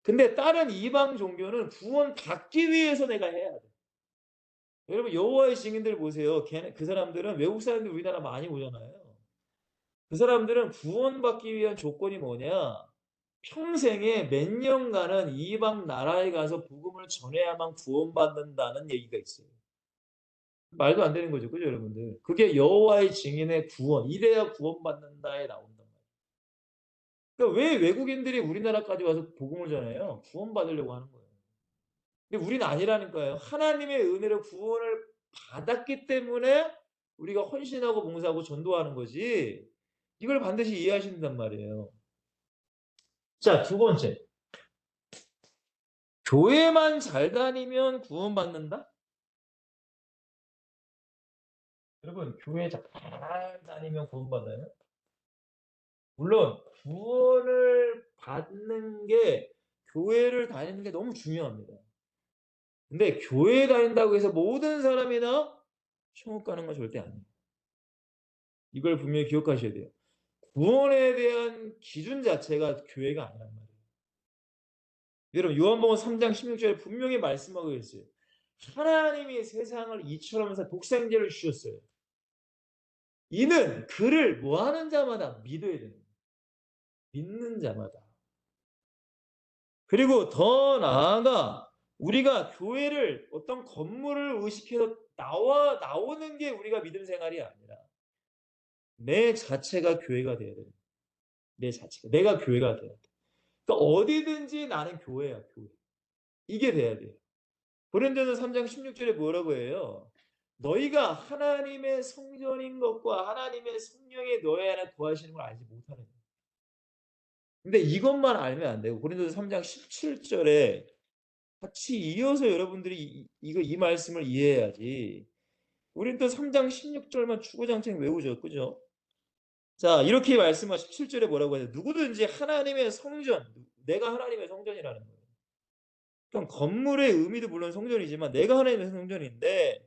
근데 다른 이방 종교는 구원받기 위해서 내가 해야 돼. 여러분 여호와의 증인들 보세요. 그 사람들은 외국 사람들 우리나라 많이 오잖아요. 그 사람들은 구원받기 위한 조건이 뭐냐? 평생에 몇 년간은 이방 나라에 가서 복음을 전해야만 구원받는다는 얘기가 있어요. 말도 안 되는 거죠. 그죠, 여러분들? 그게 여호와의 증인의 구원, 이래야 구원받는다에 나온단 말이에요. 그러니까 왜 외국인들이 우리나라까지 와서 복음을 전해요? 구원받으려고 하는 거예요. 근데 우리는 아니라니까요. 하나님의 은혜로 구원을 받았기 때문에 우리가 헌신하고 봉사하고 전도하는 거지. 이걸 반드시 이해하셔야 된단 말이에요. 자, 두 번째. 교회만 잘 다니면 구원받는다? 여러분, 교회 잘 다니면 구원받아요? 물론 구원을 받는 게 교회를 다니는 게 너무 중요합니다. 근데 교회 다닌다고 해서 모든 사람이 다 천국 가는 건 절대 아니에요. 이걸 분명히 기억하셔야 돼요. 구원에 대한 기준 자체가 교회가 아니란 말이에요. 여러분 요한복음 3장 16절에 분명히 말씀하고 있어요. 하나님이 세상을 이처럼 해서 독생자를 주셨어요. 이는 그를 뭐하는 자마다 믿어야 되는 거예요. 믿는 자마다. 그리고 더 나아가 우리가 교회를 어떤 건물을 의식해서 나오는 게 우리가 믿음 생활이 아니라 내 자체가 교회가 돼야 돼요. 내 자체가. 내가 교회가 돼야 돼. 그러니까 어디든지 나는 교회야, 교회. 이게 돼야 돼요. 고린도전서 3장 16절에 뭐라고 해요? 너희가 하나님의 성전인 것과 하나님의 성령이 너희 안에 거하시는 걸 알지 못하는 거예요. 근데 이것만 알면 안 되고 고린도전서 3장 17절에 같이 이어서 여러분들이 이 말씀을 이해해야지. 우린 또 3장 16절만 주구장창 외우죠. 그죠? 자, 이렇게 말씀하신 17절에 뭐라고 해요? 누구든지 하나님의 성전, 내가 하나님의 성전이라는 거예요. 그럼 건물의 의미도 물론 성전이지만 내가 하나님의 성전인데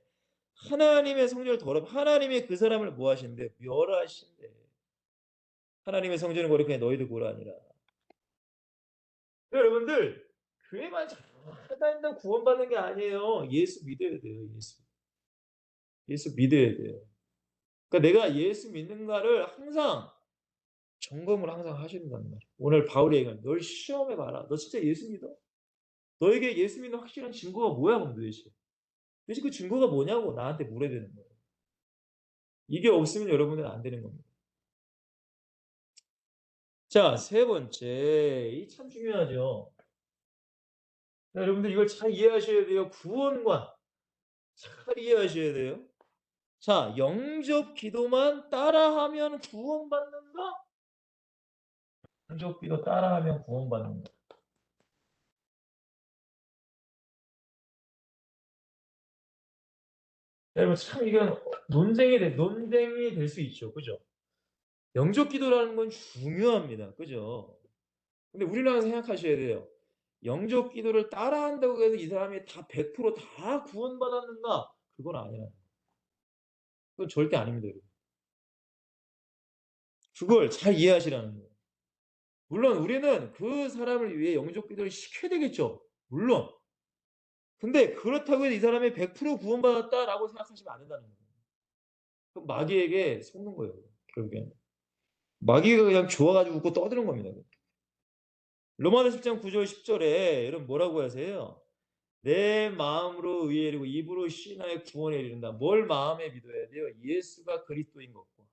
하나님의 성전을 더럽 하나님이 그 사람을 뭐 하신대? 멸하신대. 하나님의 성전을 거룩하게 너희도 고라 아니라. 여러분들 교회만 잘 다닌다고 구원받는 게 아니에요. 예수 믿어야 돼요. 예수 믿어야 돼요. 그러니까 내가 예수 믿는가를 항상 점검을 항상 하신단 말이에요. 오늘 바울이 얘기하는 널 시험해봐라. 너 진짜 예수 믿어? 너에게 예수 믿는 확실한 증거가 뭐야 그럼 도대체? 도대체 그 증거가 뭐냐고 나한테 물어야 되는 거예요. 이게 없으면 여러분은 안 되는 겁니다. 자, 세 번째. 이 참 중요하죠. 자, 여러분들 이걸 잘 이해하셔야 돼요. 구원관. 잘 이해하셔야 돼요. 자, 영접 기도만 따라하면 구원받는가? 영접 기도 따라하면 구원받는다. 여러분 참 이건 논쟁이 될 수 있죠. 그죠? 영접 기도라는 건 중요합니다. 그죠? 근데 우리는 항상 생각하셔야 돼요. 영접 기도를 따라한다고 해서 이 사람이 다 100%다 구원받았는가? 그건 아니라. 그건 절대 아닙니다. 여러분. 그걸 잘 이해하시라는 거예요. 물론 우리는 그 사람을 위해 영접 기도를 시켜야 되겠죠. 물론. 근데 그렇다고 해서 이 사람이 100% 구원받았다라고 생각하시면 안 된다는 거예요. 그럼 마귀에게 속는 거예요. 결국에는. 마귀가 그냥 좋아가지고 웃고 떠드는 겁니다. 로마서 10장 9절 10절에 여러분 뭐라고 하세요? 내 마음으로 의에 이르고 입으로 신하여 구원에 이른다. 뭘 마음에 믿어야 돼요? 예수가 그리스도인 것과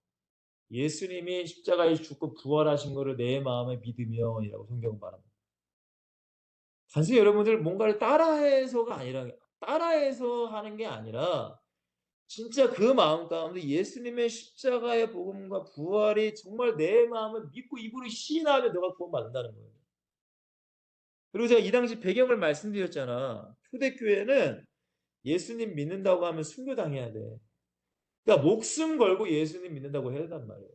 예수님이 십자가에 죽고 부활하신 것을 내 마음에 믿으며이라고 성경은 말합니다. 단순히 여러분들 뭔가를 따라해서가 아니라 따라해서 하는 게 아니라 진짜 그 마음 가운데 예수님의 십자가의 복음과 부활이 정말 내 마음을 믿고 입으로 시인하면 너가 구원받는다는 거예요. 그리고 제가 이 당시 배경을 말씀드렸잖아. 초대교회는 예수님 믿는다고 하면 순교당해야 돼. 그러니까 목숨 걸고 예수님 믿는다고 해야 된단 말이에요.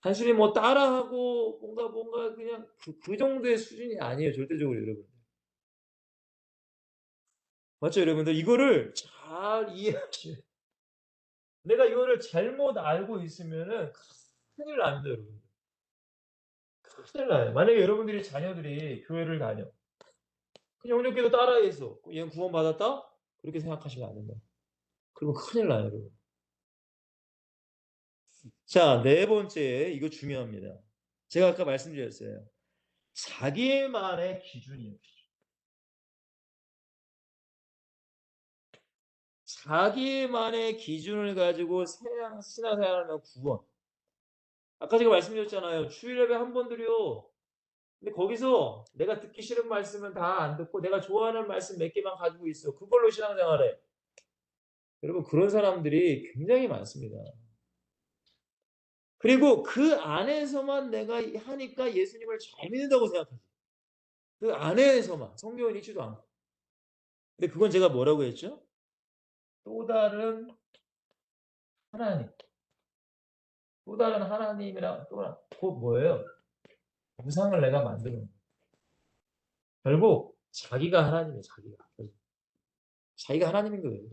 단순히 뭐 따라하고 뭔가 그냥 그 정도의 수준이 아니에요. 절대적으로 여러분. 맞죠, 여러분들? 이거를 잘 이해하셔야 돼요. 내가 이거를 잘못 알고 있으면은 큰일 납니다, 여러분. 큰일 나요. 만약에 여러분들이 자녀들이 교회를 다녀. 그냥 영접기도 따라해서 얘는 구원받았다? 그렇게 생각하시면 안 된다. 그러면 큰일 나요, 여러분. 자, 네 번째, 이거 중요합니다. 제가 아까 말씀드렸어요. 자기만의 기준이에요. 자기만의 기준을 가지고 신앙생활하면 구원. 아까 제가 말씀드렸잖아요. 주일예배 한 번 드려. 근데 거기서 내가 듣기 싫은 말씀은 다 안 듣고 내가 좋아하는 말씀 몇 개만 가지고 있어. 그걸로 신앙생활해. 여러분 그런 사람들이 굉장히 많습니다. 그리고 그 안에서만 내가 하니까 예수님을 잘 믿는다고 생각하지. 그 안에서만 성경을 읽지도 않고. 근데 그건 제가 뭐라고 했죠? 또 다른 하나님. 또 다른 하나님이랑 곧 뭐예요? 우상을 내가 만드는 거예요. 결국 자기가 하나님이에요. 자기가 하나님인 거예요.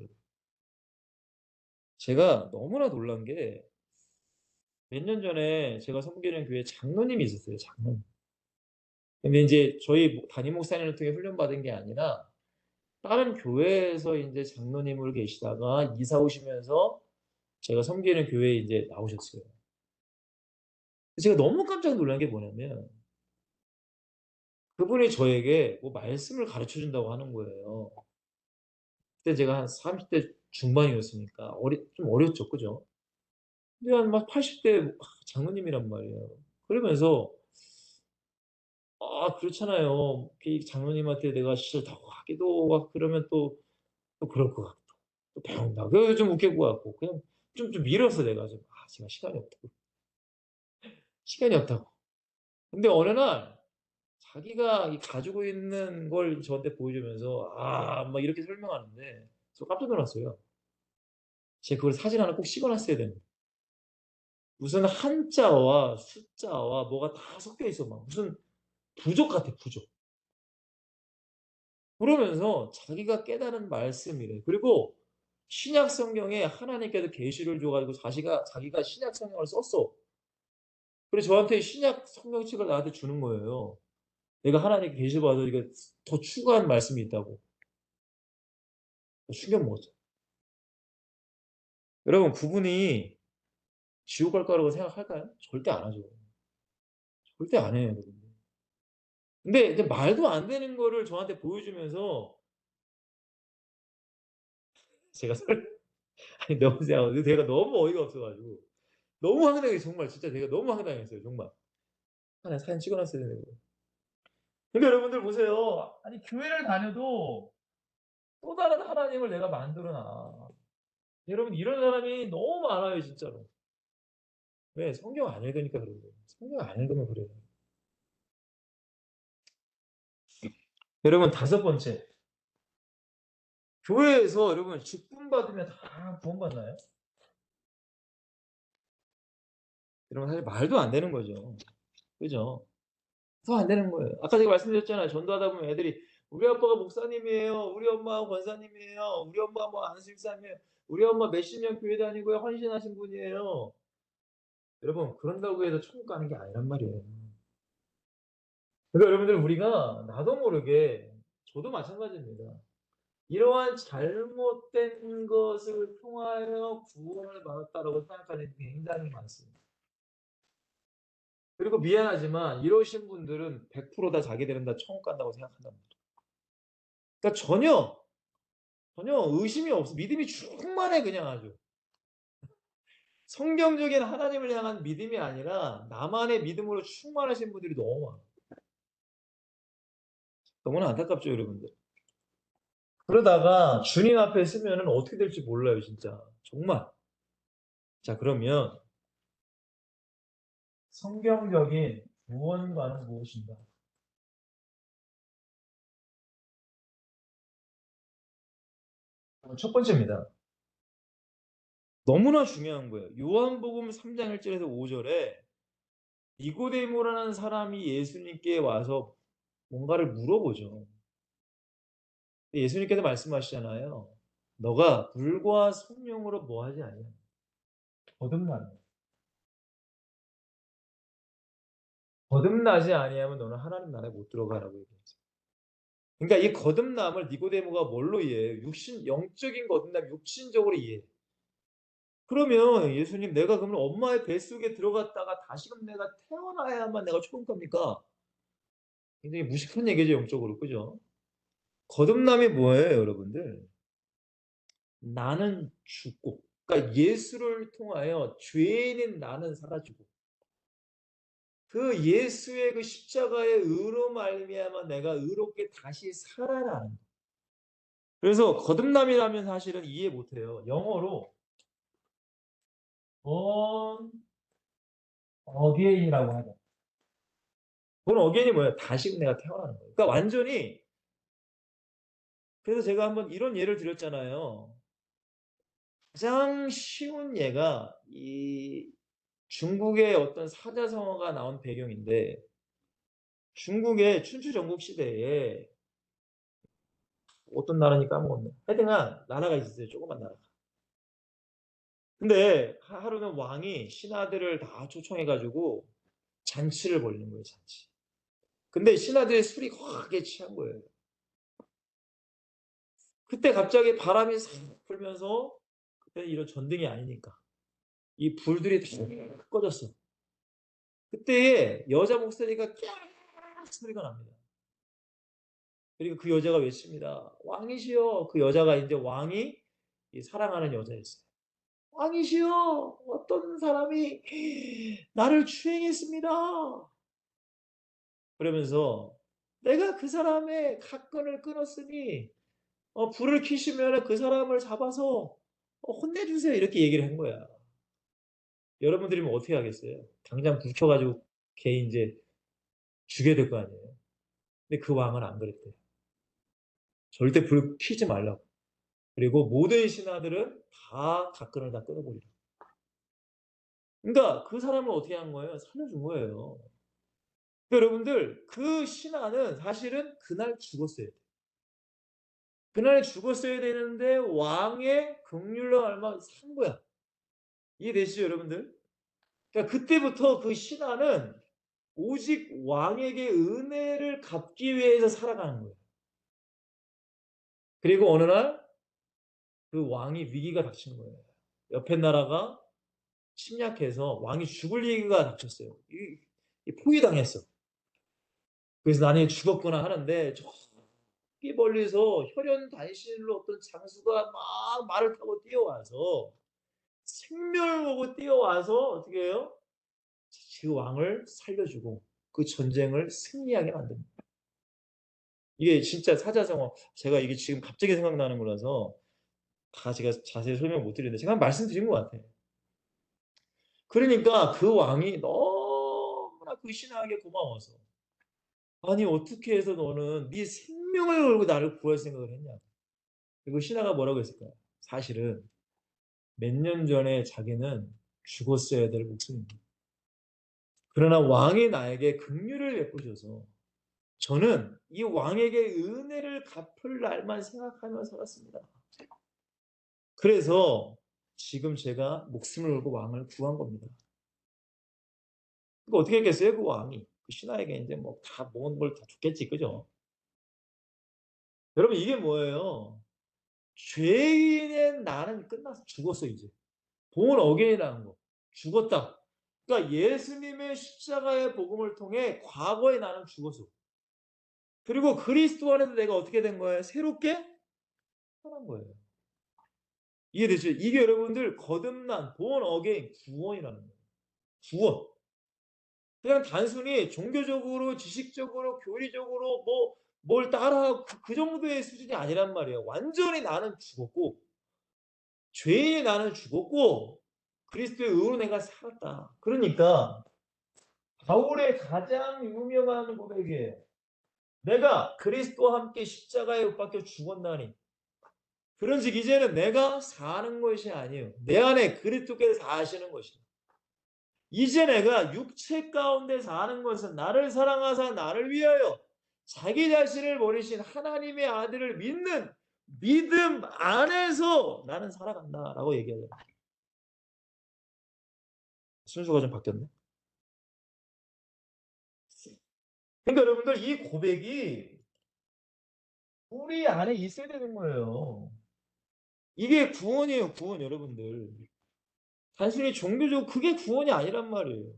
제가 너무나 놀란 게 몇 년 전에 제가 섬기는 교회에 장로님이 있었어요, 장로님. 근데 인제 저희 담임 목사님을 통해 훈련받은 게 아니라 다른 교회에서 인제 장로님으로 계시다가 이사 오시면서 제가 섬기는 교회에 인제 나오셨어요. 제가 너무 깜짝 놀란 게 뭐냐면 그분이 저에게 뭐 말씀을 가르쳐 준다고 하는 거예요. 그때 제가 한 30대 중반이었으니까 좀 어렸죠. 그죠? 근데 한 막 80대 장로님이란 말이에요. 그러면서 그렇잖아요. 이 장로님한테 내가 싫다고 하기도 막 그러면 또 그럴 것 같고 또 배운다. 그게 좀 웃길 것 같고 그냥 좀 미뤘어 내가 좀. 제가 시간이 없다고. 근데 어느 날 자기가 이 가지고 있는 걸 저한테 보여주면서 막 이렇게 설명하는데 저 깜짝 놀랐어요. 제가 그걸 사진 하나 꼭 찍어 놨어야 되는데. 무슨 한자와 숫자와 뭐가 다 섞여 있어 막. 무슨 부족 같아, 부족. 그러면서 자기가 깨달은 말씀이래. 그리고 신약 성경에 하나님께서 계시를 줘 가지고 자기가 신약 성경을 썼어. 그래서 저한테 신약 성경책을 나한테 주는 거예요. 내가 하나님께 계시 받아 이게 더 추가한 말씀이 있다고. 충격 먹었죠. 여러분 그분이 지옥 갈 거라고 생각할까요? 절대 안 하죠. 절대 안 해요, 여러분들. 근데 이제 말도 안 되는 거를 저한테 보여주면서 제가 아니 너무 제가 너무 어이가 없어 가지고 너무 황당해요 정말. 진짜 제가 너무 황당했어요 정말. 하나 사진 찍어 놨어야 되는데. 근데 여러분들 보세요. 아니 교회를 다녀도 또 다른 하나님을 내가 만들어 놔. 여러분 이런 사람이 너무 많아요 진짜로. 왜? 성경 안 읽으니까 그런 거예요. 성경 안 읽으면 그래요. 여러분 다섯 번째. 교회에서 여러분 직분 받으면 다 구원받나요? 여러분 사실 말도 안 되는 거죠. 그죠? 더 안 되는 거예요. 아까 제가 말씀드렸잖아요. 전도하다 보면 애들이 "우리 아빠가 목사님이에요. 우리 엄마가 권사님이에요. 우리 엄마 뭐 안수집사님이에요. 우리 엄마 몇십 년 교회 다니고요. 헌신하신 분이에요." 여러분 그런다고 해서 천국 가는 게 아니란 말이에요. 그러니까 여러분들 우리가 나도 모르게 저도 마찬가지입니다. 이러한 잘못된 것을 통하여 구원을 받았다라고 생각하는 게 굉장히 많습니다. 그리고 미안하지만 이러신 분들은 100%다 자기들은 다 천국 간다고 생각한단 말이에요. 그러니까 전혀 의심이 없어. 믿음이 충만해 그냥 아주. 성경적인 하나님을 향한 믿음이 아니라 나만의 믿음으로 충만하신 분들이 너무 많아요. 너무나 안타깝죠 여러분들. 그러다가 주님 앞에 서면은 어떻게 될지 몰라요 진짜. 정말. 자 그러면 성경적인 구원과는 무엇인가? 첫 번째입니다. 너무나 중요한 거예요. 요한복음 3장 1 절에서 5 절에 니고데모라는 사람이 예수님께 와서 뭔가를 물어보죠. 예수님께서 말씀하시잖아요. "너가 불과 성령으로 뭐 하지 아니하냐." 거듭나는 거예요. "거듭나지 아니하면 너는 하나님 나라에 못 들어가."라고 얘기했어요. 그러니까 이 거듭남을 니고데모가 뭘로 이해해요? 영적인 거듭남, 육신적으로 이해해요. 그러면 예수님 내가 그러면 엄마의 뱃속에 들어갔다가 다시금 내가 태어나야만 내가 천국 갑니까? 굉장히 무식한 얘기죠, 영적으로. 그죠? 거듭남이 뭐예요, 여러분들? 나는 죽고 그러니까 예수를 통하여 죄인인 나는 사라지고 그 예수의 그 십자가의 의로 말미암아 내가 의롭게 다시 살아나는 거예요. 그래서 거듭남이라면 사실은 이해 못 해요. 영어로 born again이라고 하죠. born again이 뭐예요? 다시금 내가 태어나는 거예요. 그러니까 완전히 그래서 제가 한번 이런 예를 드렸잖아요. 가장 쉬운 예가 이 중국의 어떤 사자성어가 나온 배경인데 중국의 춘추 전국 시대에 어떤 나라인지 까먹었네. 하여튼간 나라가 있었어요. 조그만 나라가. 근데 하루는 왕이 신하들을 다 초청해 가지고 잔치를 벌이는 거예요, 잔치. 근데 신하들이 술이 과하게 취한 거예요. 그때 갑자기 바람이 싹 불면서, 그때는 이런 전등이 아니니까 이 불들이 다 꺼졌어. 그때에 여자 목소리가 꺄악 소리가 납니다. 그리고 그 여자가 외칩니다. "왕이시여." 그 여자가 인제 왕이 이 사랑하는 여자였어요. "왕이시여, 어떤 사람이 나를 추행했습니다." 그러면서 "내가 그 사람의 가끈을 끊었으니 불을 켜시면은 그 사람을 잡아서 혼내 주세요." 이렇게 얘기를 한 거야. 여러분들이면 어떻게 하겠어요? 당장 불 켜 가지고 걔 인제 죽여야 될 거 아니에요. 근데 그 왕은 안 그랬대요. 절대 불 켜지 말라고. 그리고 모든 신하들은 다 가끈을 다 끊어 버리라. 그러니까 그 사람을 어떻게 한 거예요? 살려준 거예요. 그러니까 여러분들, 그 신하는 사실은 그날 죽었어야 돼요. 그날 죽었어야 되는데 왕의 긍휼로 말미암아 산 거야. 이해되시죠, 여러분들? 그러니까 그때부터 그 신하는 오직 왕에게 은혜를 갚기 위해서 살아가는 거예요. 그리고 어느 날 그 왕이 위기가 닥친 거예요. 옆에 나라가 침략해서 왕이 죽을 위기가 닥쳤어요. 이 포위당했어. 그래서 '나는 죽었구나.' 하는데 저기 멀리서 혈연단신으로 어떤 장수가 막 말을 타고 뛰어와서 생명을 걸고 뛰어와서 어떻게 해요? 그 왕을 살려주고 그 전쟁을 승리하게 만듭니다. 이게 진짜 사자성어, 제가 이게 지금 갑자기 생각나는 거라서 다 제가 자세히 설명을 못 드리는데 제가 말씀드린 것 같아요. 그러니까 그 왕이 너무나 그 신하에게 고마워서 "아니 어떻게 해서 너는 네 생명을 걸고 나를 구할 생각을 했냐." 그리고 신하가 뭐라고 했을까요? 사실은 몇 년 전에 자기는 죽었어야 될 목숨입니다. 그러나 왕이 나에게 긍휼을 베푸셔서 저는 이 왕에게 은혜를 갚을 날만 생각하며 살았습니다. 그래서 지금 제가 목숨을 걸고 왕을 구한 겁니다. 그러니까 어떻게 했겠어요? 그 왕이. 그 신하에게 인제 뭐 다 모은 걸 다 줬겠지. 그죠? 여러분, 이게 뭐예요? 죄인의 나는 끝났어. 죽었어 이제. born again이라는 거. 죽었다. 그러니까 예수님의 십자가의 복음을 통해 과거의 나는 죽었어. 그리고 그리스도 안에서 내가 어떻게 된 거예요? 새롭게 태어난 거예요. 이해되죠? 이게 여러분들 거듭난 born again 구원이라는 거예요. 구원. 그냥 단순히 종교적으로 지식적으로 교리적으로 뭐 뭘 따라하고 그 정도의 수준이 아니란 말이에요. 완전히 나는 죽었고 죄인의 나는 죽었고 그리스도의 의로 내가 살았다. 그러니까 바울의 가장 유명한 고백이에요. 내가 그리스도와 함께 십자가에 못 박혀 죽었나니 그런즉 이제는 내가 사는 것이 아니에요. 내 안에 그리스도께서 사시는 것이다. 이제 내가 육체 가운데 사는 것은 나를 사랑하사 나를 위하여 자기 자신을 버리신 하나님의 아들을 믿는 믿음 안에서 나는 살아간다라고 얘기하잖아요. 순서가 좀 바뀌었네. 그러니까 여러분들, 이 고백이 우리 안에 있어야 되는 거예요. 이게 구원이에요, 구원, 여러분들. 단순히 종교적 그게 구원이 아니란 말이에요.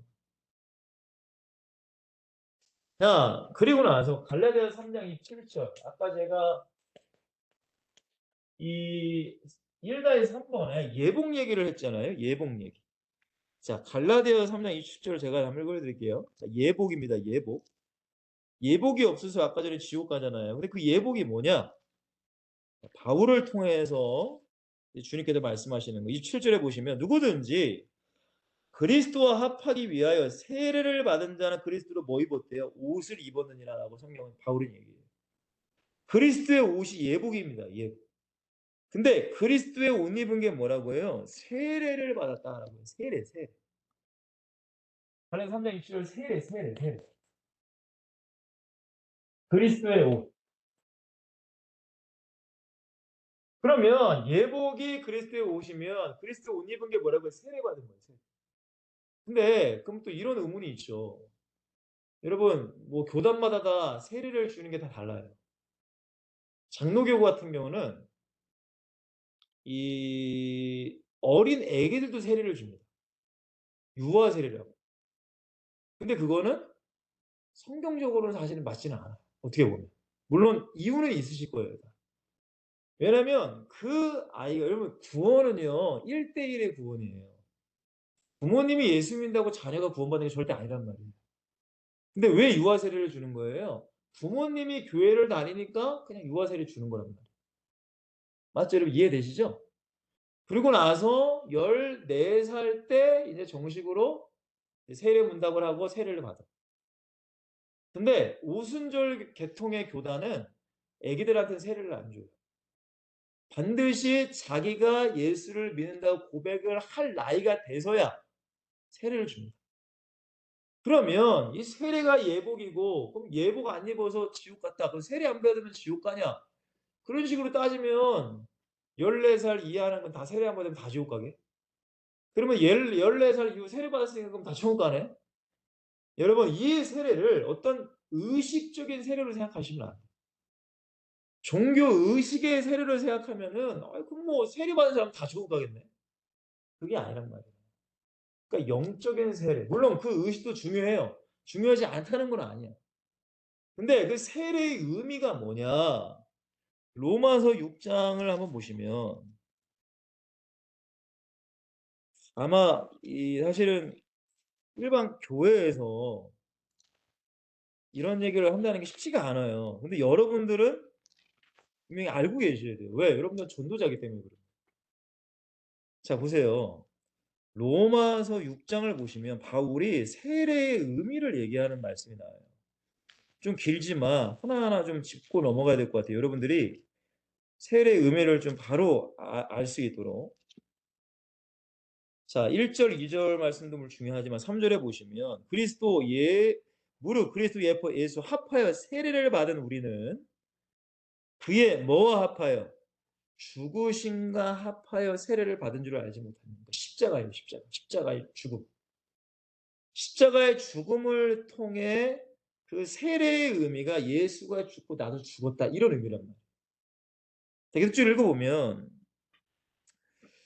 자, 그리고 나서 갈라디아서 3장 27절. 아까 제가 이 1-3 번에 예복 얘기를 했잖아요. 예복 얘기. 자, 갈라디아서 3장 27절을 제가 한번 읽어 드릴게요. 자, 예복입니다. 예복. 예복이 없어서 아까 전에 지옥 가잖아요. 근데 그 예복이 뭐냐? 바울을 통해서 주님께서 말씀하시는 거. 27절에 보시면 누구든지 그리스도와 합하기 위하여 세례를 받은 자는 그리스도로 뭐 입었대요? 옷을 입었느니라라고 성경은 바울은 얘기해요. 그리스도의 옷이 예복입니다. 예복. 근데 그리스도의 옷 입은 게 뭐라고 해요? 세례를 받았다라고 해요. 세례, 세례. 갈라디아서 3장 27절 세례, 세례, 세례. 그리스도의 옷. 그러면 예복이 그리스도에 오시면 그리스도 옷 입은 게 뭐라고요? 세례받은 거예요. 세례. 근데 그럼 또 이런 의문이 있죠. 여러분 뭐 교단마다 다 세례를 주는 게 다 달라요. 장로교구 같은 경우는 이 어린 애기들도 세례를 줍니다. 유아 세례라고. 근데 그거는 성경적으로는 사실은 맞지는 않아요. 어떻게 보면. 물론 이유는 있으실 거예요. 왜냐면 그 아이가 여러분 구원은요. 1:1의 구원이에요. 부모님이 예수 믿는다고 자녀가 구원받는 게 절대 아니란 말이에요. 근데 왜 유아 세례를 주는 거예요? 부모님이 교회를 다니니까 그냥 유아 세례 주는 거란 말이에요. 맞죠? 여러분 이해되시죠? 그러고 나서 14살 때 이제 정식으로 세례 문답을 하고 세례를 받아. 근데 오순절 계통의 교단은 애기들한테는 세례를 안 줘요. 반드시 자기가 예수를 믿는다고 고백을 할 나이가 돼서야 세례를 줍니다. 그러면 이 세례가 예복이고 그럼 예복 안 입어서 지옥 갔다. 그럼 세례 안 받으면 지옥 가냐? 그런 식으로 따지면 14살 이하는 건 다 세례 안 받으면 다 지옥 가게? 그러면 14살 이후 세례 받았으니까 그럼 다 지옥 가네? 여러분 이 세례를 어떤 의식적인 세례로 생각하시면 안 돼요. 종교 의식의 세례를 생각하면은 그럼 뭐 세례 받은 사람 다 지옥 가겠네. 그게 아니란 말이에요. 그러니까 영적인 세례. 물론 그 의식도 중요해요. 중요하지 않다는 건 아니야. 근데 그 세례의 의미가 뭐냐? 로마서 6 장을 한번 보시면 아마 이 사실은 일반 교회에서 이런 얘기를 한다는 게 쉽지가 않아요. 근데 여러분들은 분명히 알고 계셔야 돼요. 왜? 여러분들은 전도자이기 때문에 그래요. 자 보세요. 로마서 6 장을 보시면 바울이 세례의 의미를 얘기하는 말씀이 나와요. 좀 길지만 하나하나 좀 짚고 넘어가야 될 것 같아요. 여러분들이 세례의 의미를 좀 바로 알 수 있도록. 자 1 절, 2절 말씀도 물론 중요하지만 3 절에 보시면 무릇 그리스도 예수 합하여 세례를 받은 우리는 그의 뭐와 합하여 죽으심과 합하여 세례를 받은 줄 알지 못합니다. 십자가예요, 십자가. 십자가의 죽음. 십자가의 죽음을 통해 그 세례의 의미가 예수가 죽고 나도 죽었다 이런 의미란 말이에요. 계속 쭉 읽어보면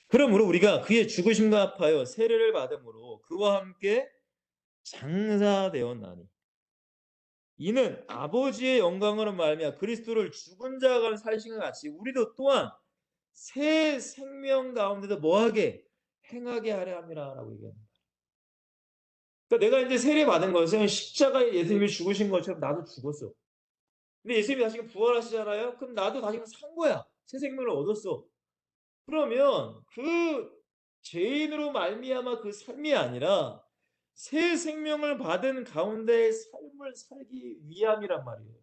그러므로 우리가 그의 죽으심과 합하여 세례를 받음으로 그와 함께 장사되었나니 이는 아버지의 영광으로 말미암아 그리스도를 죽은 자가 가진 살신과 같이 우리도 또한 새 생명 가운데도 뭐하게 행하게 하려 함이라라고 얘기합니다. 그러니까 내가 이제 세례 받은 것은 십자가에 예수님이 죽으신 것처럼 나도 죽었어. 근데 예수님이 다시금 부활하시잖아요. 그럼 나도 다시금 산 거야. 새 생명을 얻었어. 그러면 그 죄인으로 말미암아 그 삶이 아니라 새 생명을 받은 가운데의 삶을 살기 위함이란 말이에요.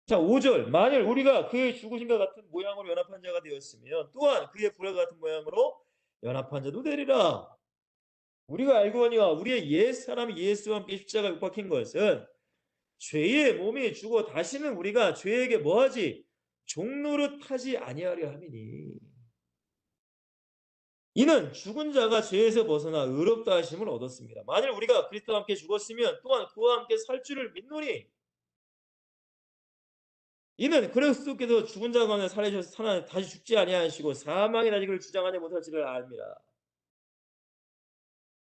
자, 5절. 만일 우리가 그의 죽으심과 같은 모양으로 연합한 자가 되었으면 또한 그의 부활과 같은 모양으로 연합한 자도 되리라. 우리가 알거니와 우리의 옛사람 예수와 함께 십자가에 못 박힌 것은 죄의 몸이 죽어 다시는 우리가 죄에게 뭐하지? 종노릇하지 아니하려 함이니. 이는 죽은 자가 죄에서 벗어나 의롭다 하심을 얻었습니다. 만일 우리가 그리스도와 함께 죽었으면 또한 그와 함께 살 줄을 믿노니 이는 그리스도께서 죽은 자 가운데 살아계셔서 사나 다시 죽지 아니하시고 사망의 나직을 주장하지 못할지를 압니다.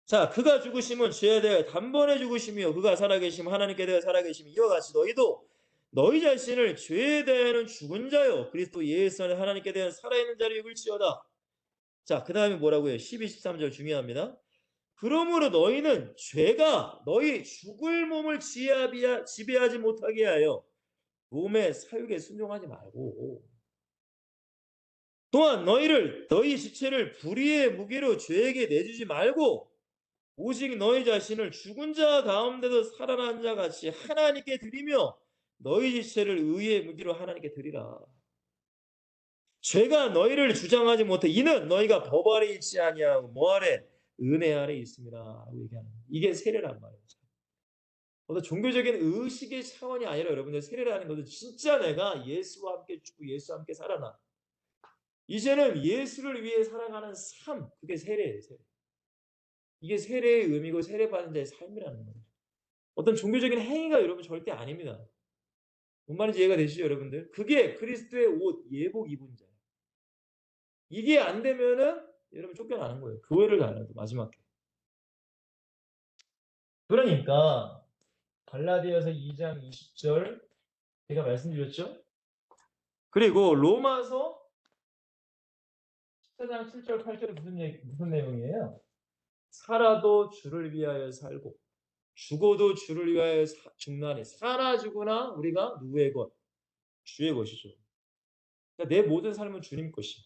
자, 그가 죽으심은 죄에 대해 단번에 죽으시며 그가 살아계심은 하나님께 대해 살아계심이 이와 같이 너희도 너희 자신을 죄에 대해는 죽은 자요 그리스도 예수 안에 하나님께 대한 살아있는 자로 여길지어다. 자, 그 다음에 뭐라고요? 12, 13절 중요합니다. 그러므로 너희는 죄가 너희 죽을 몸을 지배하지 못하게 하여 몸의 사육에 순종하지 말고 또한 너희 지체를 불의의 무기로 죄에게 내주지 말고 오직 너희 자신을 죽은 자 가운데도 살아난 자 같이 하나님께 드리며 너희 지체를 의의 무기로 하나님께 드리라. 죄가 너희를 주장하지 못해 이는 너희가 법 아래 있지 아니하고 뭐 아래? 은혜 아래 있습니다. 라고 얘기하는 이게 세례란 말이에요. 어떤 종교적인 의식의 차원이 아니라 여러분들 세례라는 것은 진짜 내가 예수와 함께 죽고 예수와 함께 살아나. 이제는 예수를 위해 살아가는 삶, 그게 세례예요. 세례. 이게 세례의 의미고 세례받은 자의 삶이라는 거예요. 어떤 종교적인 행위가 여러분 절대 아닙니다. 뭔 말인지 이해가 되시죠, 여러분들? 그게 그리스도의 옷, 예복 입은 자예요. 이게 안 되면은 여러분 쫓겨나는 거예요. 교회를 다녀도 마지막에. 그러니까 갈라디아서 2장 20절 제가 말씀드렸죠? 그리고 로마서 14장 7절 8절은 무슨 내용이에요? 살아도 주를 위하여 살고 죽어도 주를 위하여 죽나니 살아 죽으나 우리가 누구의 것? 주의 것이죠. 그러니까 내 모든 삶은 주님 것이야.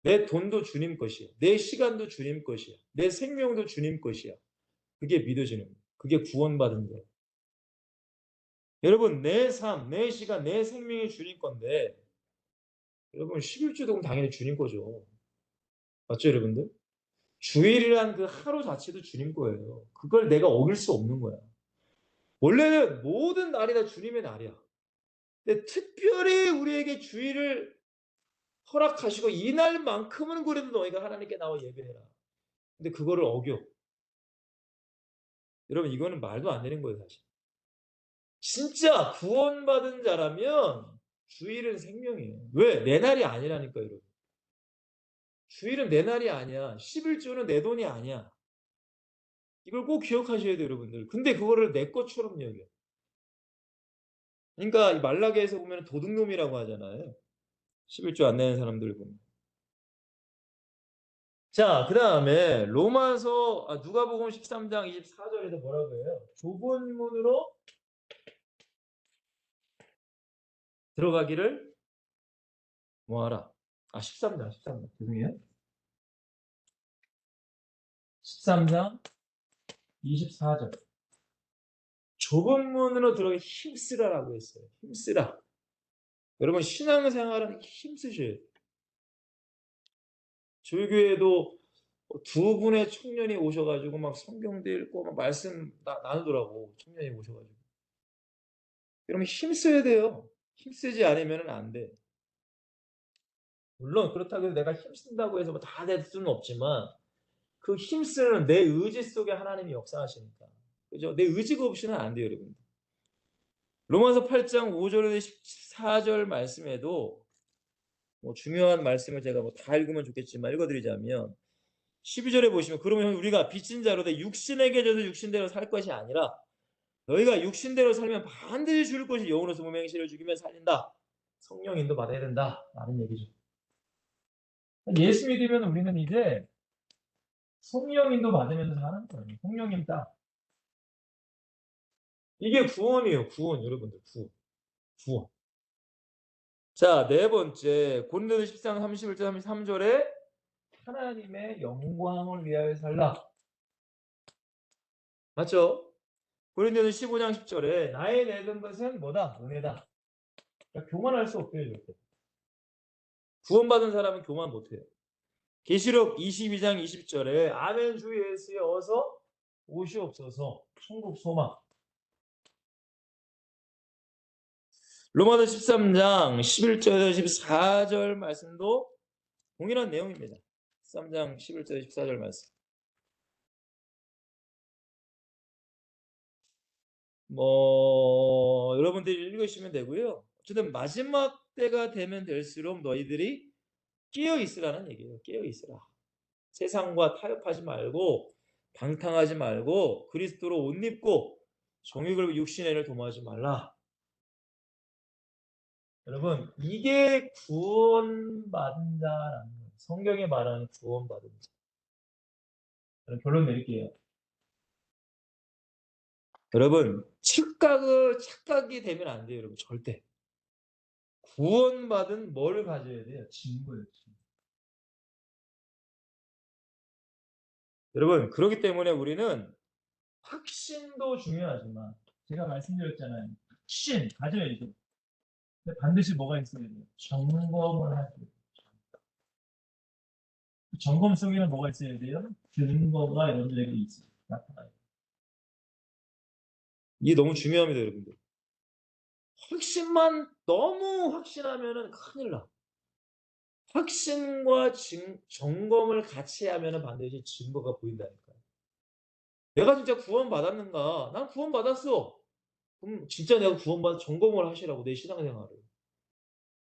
내 돈도 주님 것이야. 내 시간도 주님 것이야. 내 생명도 주님 것이야. 그게 믿어지는 거예요. 그게 구원받은 거예요. 여러분 내 삶, 내 시간, 내 생명이 주님 건데 여러분 11주도 당연히 주님 거죠. 맞죠 여러분들? 주일이란 그 하루 자체도 주님 거예요. 그걸 내가 어길 수 없는 거야. 원래는 모든 날이 다 주님의 날이야. 근데 특별히 우리에게 주일을 허락하시고 이날만큼은 그래도 너희가 하나님께 나와 예배해라. 근데 그거를 어겨. 여러분 이거는 말도 안 되는 거예요 사실. 진짜 구원받은 자라면 주일은 생명이에요. 왜? 내 날이 아니라니까 여러분. 주일은 내 날이 아니야. 11조는 내 돈이 아니야. 이걸 꼭 기억하셔야 돼요 여러분들. 근데 그거를 내 것처럼 여겨. 그러니까 이 말라기에서 보면 도둑놈이라고 하잖아요. 11조 안 내는 사람들 보면. 자, 그 다음에 로마서 누가복음 13장 24절에서 뭐라고 해요? 좁은 문으로 들어가기를 뭐하라. 13장 죄송해요. 13장 24절. 좁은 문으로 들어가기 힘쓰라라고 했어요. 힘쓰라. 여러분 신앙생활은 힘쓰셔야 돼요. 저희 교회에도 두 분의 청년이 오셔가지고 막 성경도 읽고 막 말씀 나누더라고. 청년이 오셔가지고. 여러분 힘써야 돼요. 힘쓰지 않으면 안 돼. 물론 그렇다고 해서 내가 힘쓴다고 해서 뭐 다 될 수는 없지만 그 힘쓰는 내 의지 속에 하나님이 역사하시니까. 그죠? 내 의지가 없이는 안 돼요, 여러분. 로마서 8장 5절에서 14절 말씀에도 뭐 중요한 말씀을 제가 뭐 다 읽으면 좋겠지만 읽어드리자면 12절에 보시면 그러면 우리가 빚진 자로 돼 육신에게 져서 육신대로 살 것이 아니라 너희가 육신대로 살면 반드시 죽을 것이 영으로서 몸의 행실을 죽이면 살린다. 성령 인도 받아야 된다. 라는 얘기죠. 예수 믿으면 우리는 이제 성령 인도 받으면서 사는 거예요. 성령님 딱. 이게 구원이에요. 구원 여러분들. 구원. 자, 네 번째 고린도서 13장 31절 33절에 하나님의 영광을 위하여 살라. 맞죠? 고린도서 15장 10절에 나의 내던 것은 뭐다? 은혜다. 그러니까 교만할 수 없대요. 절대. 구원받은 사람은 교만 못해요. 계시록 22장 20절에 아멘 주 예수에 어서 오시옵소서 천국 소망. 로마서 13장 11절에서 14절 말씀도 동일한 내용입니다. 13장 11절 14절 말씀. 뭐 여러분들이 읽으시면 되고요. 어쨌든 마지막 때가 되면 될수록 너희들이 깨어 있으라는 얘기예요. 깨어 있으라. 세상과 타협하지 말고 방탕하지 말고 그리스도로 옷 입고 정욕을 육신의 애를 도모하지 말라. 여러분 이게 구원받은 자라는 거예요. 성경에 말하는 구원받은 자. 결론 내릴게요. 여러분 착각이 되면 안 돼요. 여러분 절대. 구원받은 뭘 가져야 돼요? 증거예요. 증거. 여러분 그렇기 때문에 우리는 확신도 중요하지만 제가 말씀드렸잖아요. 확신 가져야죠. 근데 반드시 뭐가 있어야 돼요? 점검을 해야 돼요. 점검 속에는 뭐가 있어야 돼요? 근거가 여러분들에게 있어요. 나타나요. 이게 너무 중요합니다, 여러분들. 확신만 너무 확신하면은 큰일 나. 확신과 점검을 같이 하면 반드시 증거가 보인다니까요. 내가 진짜 구원받았는가? 난 구원받았어. 그럼 진짜 내가 구원받아 점검을 하시라고 내 신앙생활을.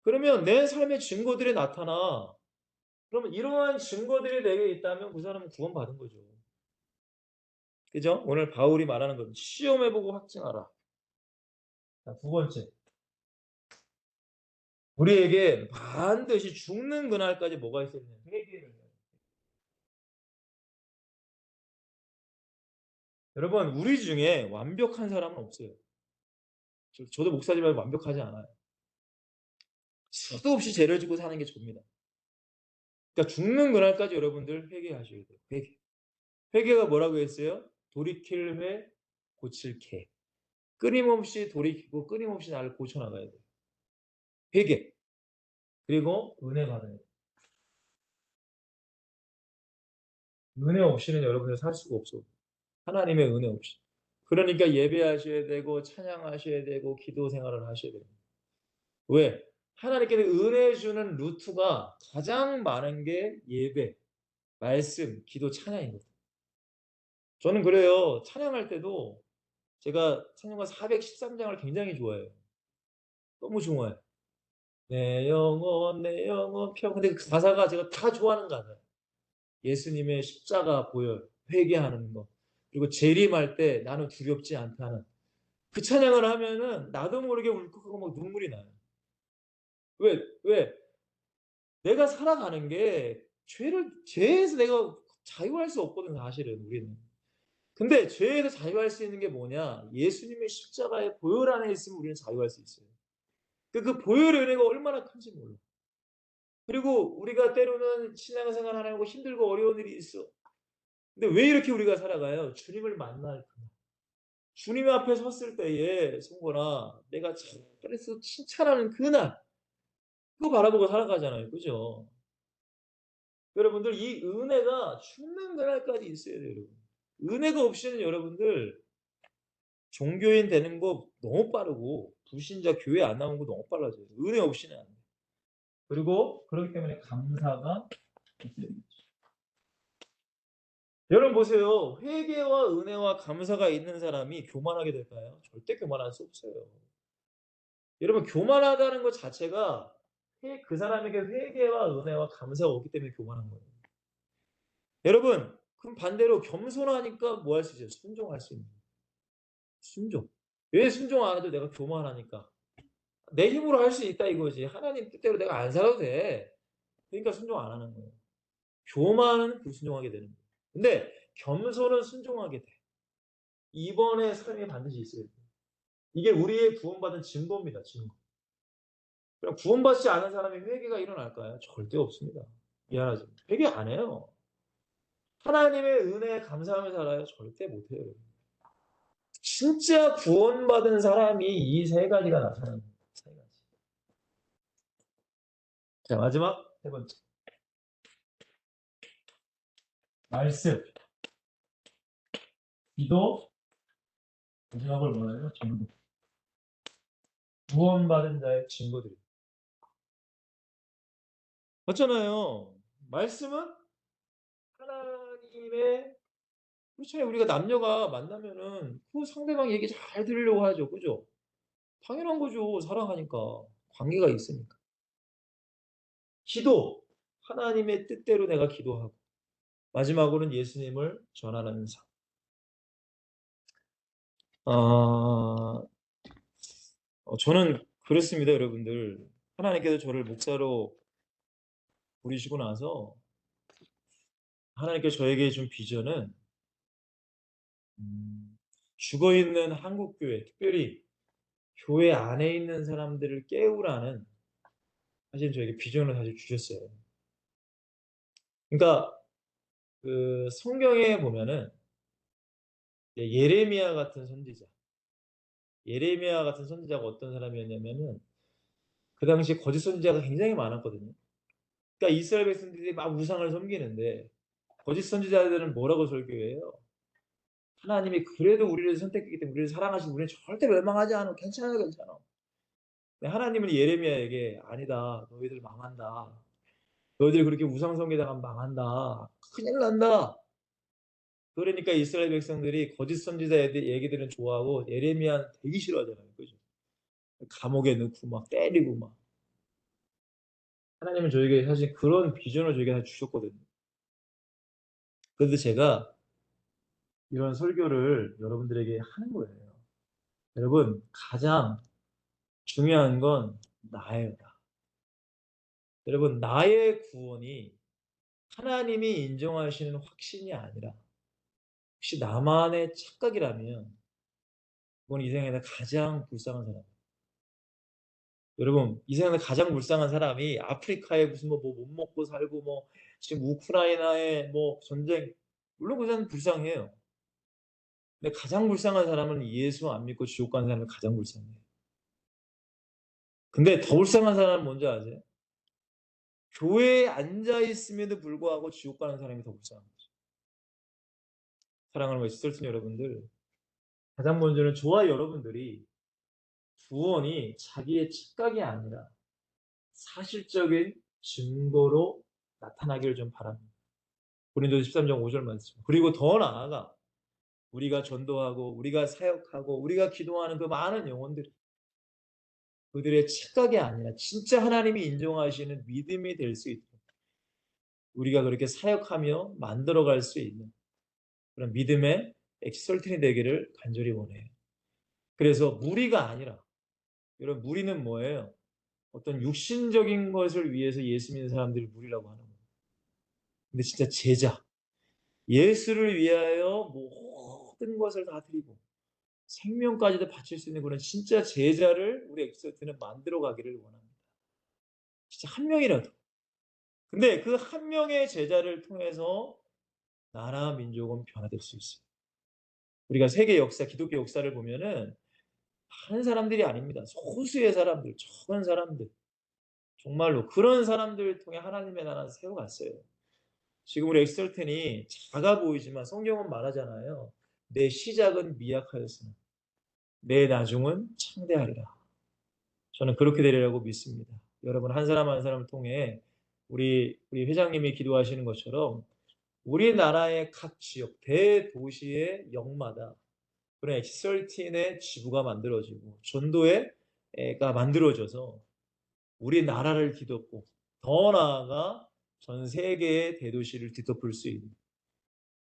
그러면 내 삶의 증거들이 나타나. 그러면 이러한 증거들이 내게 있다면 그 사람은 구원받은 거죠. 그죠? 오늘 바울이 말하는 건 시험해보고 확증하라. 자, 두 번째. 우리에게 반드시 죽는 그날까지 뭐가 있어야 되냐? 회개를 해야 돼요. 여러분, 우리 중에 완벽한 사람은 없어요. 저도 목사지만 완벽하지 않아요. 수도 없이 죄를 지고 사는 게 접니다. 그러니까 죽는 그날까지 여러분들 회개하셔야 돼요. 회개. 회개가 뭐라고 했어요? 돌이킬 회, 고칠 개. 끊임없이 돌이키고 끊임없이 나를 고쳐나가야 돼요. 회개. 그리고 은혜 받아야 돼요. 은혜 없이는 여러분들 살 수가 없어요. 하나님의 은혜 없이. 그러니까 예배하셔야 되고 찬양하셔야 되고 기도 생활을 하셔야 돼요. 왜? 하나님께서 은혜 주는 루트가 가장 많은 게 예배, 말씀, 기도, 찬양이거든요. 저는 그래요. 찬양할 때도 제가 찬양가 413장을 굉장히 좋아해요. 너무 좋아해요. 내 영혼 평. 근데 그 가사가 제가 다 좋아하는 가사예요. 예수님의 십자가 보혈, 회개하는 거. 그리고 재림할 때 나는 두렵지 않다는 그 찬양을 하면은 나도 모르게 울컥하고 막 눈물이 나요. 왜? 내가 살아가는 게 죄에서 내가 자유할 수 없거든, 사실은, 우리는. 근데 죄에서 자유할 수 있는 게 뭐냐? 예수님의 십자가의 보혈 안에 있으면 우리는 자유할 수 있어요. 그 보혈의 은혜가 얼마나 큰지 몰라. 그리고 우리가 때로는 신앙생활 하려고 힘들고 어려운 일이 있어. 근데 왜 이렇게 우리가 살아가요? 주님을 만날 그날. 주님 앞에 섰을 때에 송거나 내가 그래서 칭찬하는 그날 그거 바라보고 살아가잖아요. 그죠? 여러분들 이 은혜가 죽는 그날까지 있어야 돼요. 여러분. 은혜가 없이는 여러분들 종교인 되는 거 너무 빠르고 불신자 교회 안 나오는 거 너무 빨라져요. 은혜 없이는 안 돼요. 그리고 그렇기 때문에 감사가 있어야 돼요. 여러분 보세요. 회개와 은혜와 감사가 있는 사람이 교만하게 될까요? 절대 교만할 수 없어요. 여러분 교만하다는 것 자체가 그 사람에게 회개와 은혜와 감사가 없기 때문에 교만한 거예요. 여러분 그럼 반대로 겸손하니까 뭐 할 수 있어요? 순종할 수 있는 거예요. 순종. 왜 순종 안 해도 내가 교만하니까. 내 힘으로 할 수 있다 이거지. 하나님 뜻대로 내가 안 살아도 돼. 그러니까 순종 안 하는 거예요. 교만은 불순종하게 되는 거예요. 근데 겸손은 순종하게 돼. 이번의 삶이 반드시 있어야 돼요. 이게 우리의 구원받은 증거입니다. 증거. 그럼 구원받지 않은 사람이 회개가 일어날까요? 절대 없습니다. 미안하지만 회개 안 해요. 하나님의 은혜에 감사하며 살아요? 절대 못해요. 진짜 구원받은 사람이 이 세 가지가 나타나는 거예요. 세 가지. 자, 마지막 세 번째. 말씀, 기도, 마지막을 뭐예요? 증거. 구원받은 자의 증거들이. 맞잖아요. 말씀은 하나님의 그렇잖아요. 우리가 남녀가 만나면은 그 상대방 얘기 잘 들으려고 하죠. 그죠? 당연한 거죠. 사랑하니까. 관계가 있으니까. 기도. 하나님의 뜻대로 내가 기도하고. 마지막으로는 예수님을 전하는 삶. 아, 저는 그렇습니다, 여러분들. 하나님께서 저를 목사로 부르시고 나서 하나님께서 저에게 준 비전은 죽어있는 한국교회, 특별히 교회 안에 있는 사람들을 깨우라는 사실 저에게 비전을 사실 주셨어요. 그러니까 그 성경에 보면은 예레미야 같은 선지자, 예레미야 같은 선지자가 어떤 사람이었냐면은 그 당시에 거짓 선지자가 굉장히 많았거든요. 그러니까 이스라엘 백성들이 막 우상을 섬기는데 거짓 선지자들은 뭐라고 설교해요? 하나님이 그래도 우리를 선택했기 때문에 우리를 사랑하시고 우리는 절대 멸망하지 않아. 괜찮아, 괜찮아. 하나님은 예레미야에게 아니다. 너희들 망한다. 너희들이 그렇게 우상 숭배당하면 망한다. 큰일 난다. 그러니까 이스라엘 백성들이 거짓 선지자 얘기들은 좋아하고 예레미야 되게 싫어하잖아요. 그죠? 감옥에 넣고 막 때리고 막. 하나님은 저에게 사실 그런 비전을 저에게 주셨거든요. 그런데 제가 이런 설교를 여러분들에게 하는 거예요. 여러분, 가장 중요한 건 나예요. 여러분, 나의 구원이 하나님이 인정하시는 확신이 아니라 혹시 나만의 착각이라면 그건 이 세상에서 가장 불쌍한 사람. 여러분, 이 세상에서 가장 불쌍한 사람이 아프리카에 무슨 뭐 못 먹고 살고 뭐 지금 우크라이나에 뭐 전쟁, 물론 그 사람은 불쌍해요. 근데 가장 불쌍한 사람은 예수 안 믿고 지옥 가는 사람이 가장 불쌍해요. 근데 더 불쌍한 사람은 뭔지 아세요? 교회에 앉아 있음에도 불구하고 지옥 가는 사람이 더 불쌍한 거죠. 사랑하는 웨스턴 여러분들, 가장 먼저는 저와 여러분들이 구원이 자기의 착각이 아니라 사실적인 증거로 나타나기를 좀 바랍니다. 고린도서 13장 5절 말씀. 그리고 더 나아가 우리가 전도하고 우리가 사역하고 우리가 기도하는 그 많은 영혼들이 그들의 착각이 아니라 진짜 하나님이 인정하시는 믿음이 될 수 있도록 우리가 그렇게 사역하며 만들어갈 수 있는 그런 믿음의 엑설틴이 되기를 간절히 원해요. 그래서 무리가 아니라, 여러분, 무리는 뭐예요? 어떤 육신적인 것을 위해서 예수 믿는 사람들을 무리라고 하는 거예요. 근데 진짜 제자, 예수를 위하여 모든 것을 다 드리고 생명까지도 바칠 수 있는 그런 진짜 제자를 우리 엑설트는 만들어 가기를 원합니다. 진짜 한 명이라도. 근데 그 한 명의 제자를 통해서 나라 민족은 변화될 수 있어요. 우리가 세계 역사, 기독교 역사를 보면은 많은 사람들이 아닙니다. 소수의 사람들, 적은 사람들, 정말로 그런 사람들을 통해 하나님의 나라를 세워갔어요. 지금 우리 엑설텐이 작아 보이지만 성경은 말하잖아요. 내 시작은 미약하였으나 내 나중은 창대하리라. 저는 그렇게 되리라고 믿습니다. 여러분 한 사람 한 사람을 통해 우리 회장님이 기도하시는 것처럼 우리나라의 각 지역 대도시의 역마다 그런 엑설틴의 지부가 만들어지고 전도회가 만들어져서 우리나라를 뒤덮고 더 나아가 전 세계의 대도시를 뒤덮을 수 있는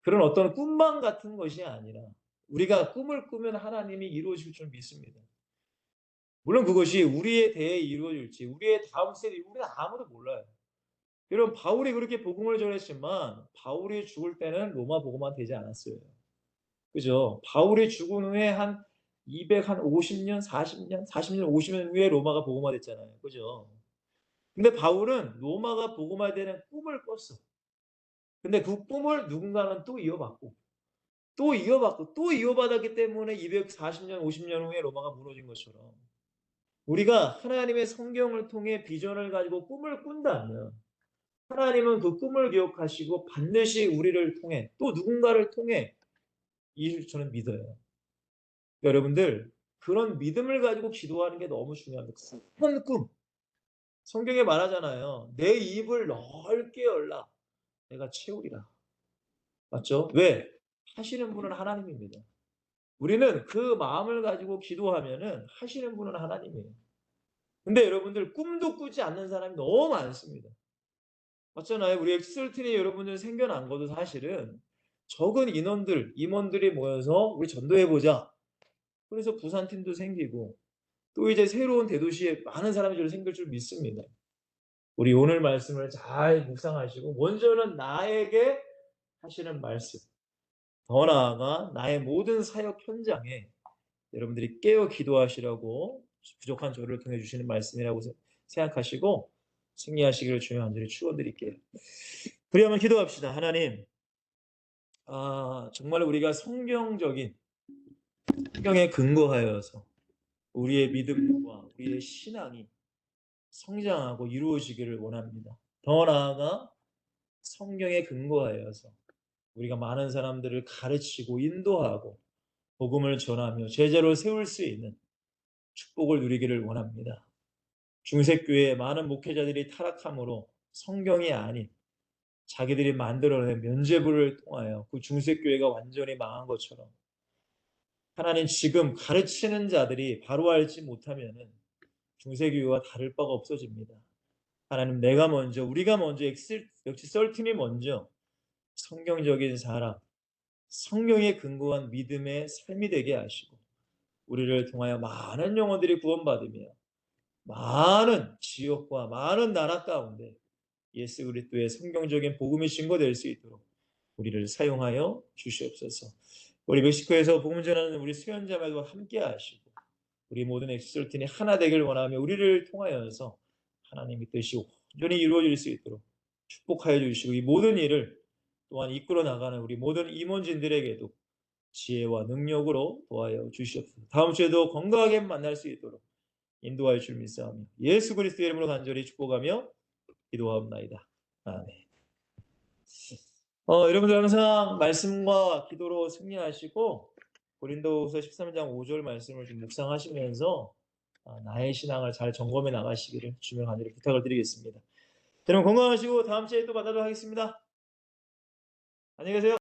그런 어떤 꿈만 같은 것이 아니라 우리가 꿈을 꾸면 하나님이 이루어질 줄 믿습니다. 물론 그것이 우리에 대해 이루어질지 우리의 다음 세대 우리는 아무도 몰라요. 여러분 바울이 그렇게 복음을 전했지만 바울이 죽을 때는 로마 복음만 되지 않았어요. 그죠? 바울이 죽은 후에 한 250년, 40년, 40년, 50년 후에 로마가 복음화됐잖아요. 그죠? 근데 바울은 로마가 복음화되는 꿈을 꿨어. 근데 그 꿈을 누군가는 또 이어받고, 또 이어받고, 또 이어받았기 때문에 240년, 50년 후에 로마가 무너진 것처럼 우리가 하나님의 성경을 통해 비전을 가지고 꿈을 꾼다면 하나님은 그 꿈을 기억하시고 반드시 우리를 통해 또 누군가를 통해 이를 저는 믿어요. 여러분들 그런 믿음을 가지고 기도하는 게 너무 중요합니다. 큰 꿈. 성경에 말하잖아요. 내 입을 넓게 열라. 내가 채우리라. 맞죠? 왜? 하시는 분은 하나님입니다. 우리는 그 마음을 가지고 기도하면은 하시는 분은 하나님이에요. 근데 여러분들 꿈도 꾸지 않는 사람이 너무 많습니다. 맞잖아요. 우리 엑스트리에 여러분들 생겨난 것도 사실은 적은 임원들이 모여서 우리 전도해보자. 그래서 부산팀도 생기고 또 이제 새로운 대도시에 많은 사람들이 생길 줄 믿습니다. 우리 오늘 말씀을 잘 묵상하시고 먼저는 나에게 하시는 말씀, 더 나아가 나의 모든 사역 현장에 여러분들이 깨어 기도하시라고 부족한 저를 통해 주시는 말씀이라고 생각하시고 승리하시기를 주여 간절히 축원드릴게요. 우리 한번 기도합시다. 하나님, 정말 우리가 성경에 근거하여서 우리의 믿음과 우리의 신앙이 성장하고 이루어지기를 원합니다. 더 나아가 성경에 근거하여서 우리가 많은 사람들을 가르치고 인도하고 복음을 전하며 제자로 세울 수 있는 축복을 누리기를 원합니다. 중세교회의 많은 목회자들이 타락함으로 성경이 아닌 자기들이 만들어낸 면죄부를 통하여 그 중세교회가 완전히 망한 것처럼 하나님 지금 가르치는 자들이 바로 알지 못하면은 중세교회와 다를 바가 없어집니다. 하나님 내가 먼저 우리가 먼저 역시 썰틴이 먼저 성경적인 사람 성경에 근거한 믿음의 삶이 되게 하시고 우리를 통하여 많은 영혼들이 구원받으며 많은 지역과 많은 나라 가운데 예수 그리스도의 성경적인 복음이 증거될 수 있도록 우리를 사용하여 주시옵소서. 우리 멕시코에서 복음 전하는 우리 수연자들과 함께 하시고 우리 모든 엑스솔틴이 하나 되길 원하며 우리를 통하여서 하나님의 뜻이 온전히 이루어질 수 있도록 축복하여 주시고 이 모든 일을 또한 이끌어 나가는 우리 모든 임원진들에게도 지혜와 능력으로 도와여 주시옵소서. 다음 주에도 건강하게 만날 수 있도록 인도하여 줄 믿사오며 예수 그리스도의 이름으로 간절히 축복하며 기도하옵나이다. 아멘. 여러분들 항상 말씀과 기도로 승리하시고 고린도후서 13장 5절 말씀을 좀 묵상하시면서 나의 신앙을 잘 점검해 나가시기를 주님 간절히 부탁을 드리겠습니다. 여러분 건강하시고 다음 주에 또 만나도록 하겠습니다. 안녕히 계세요.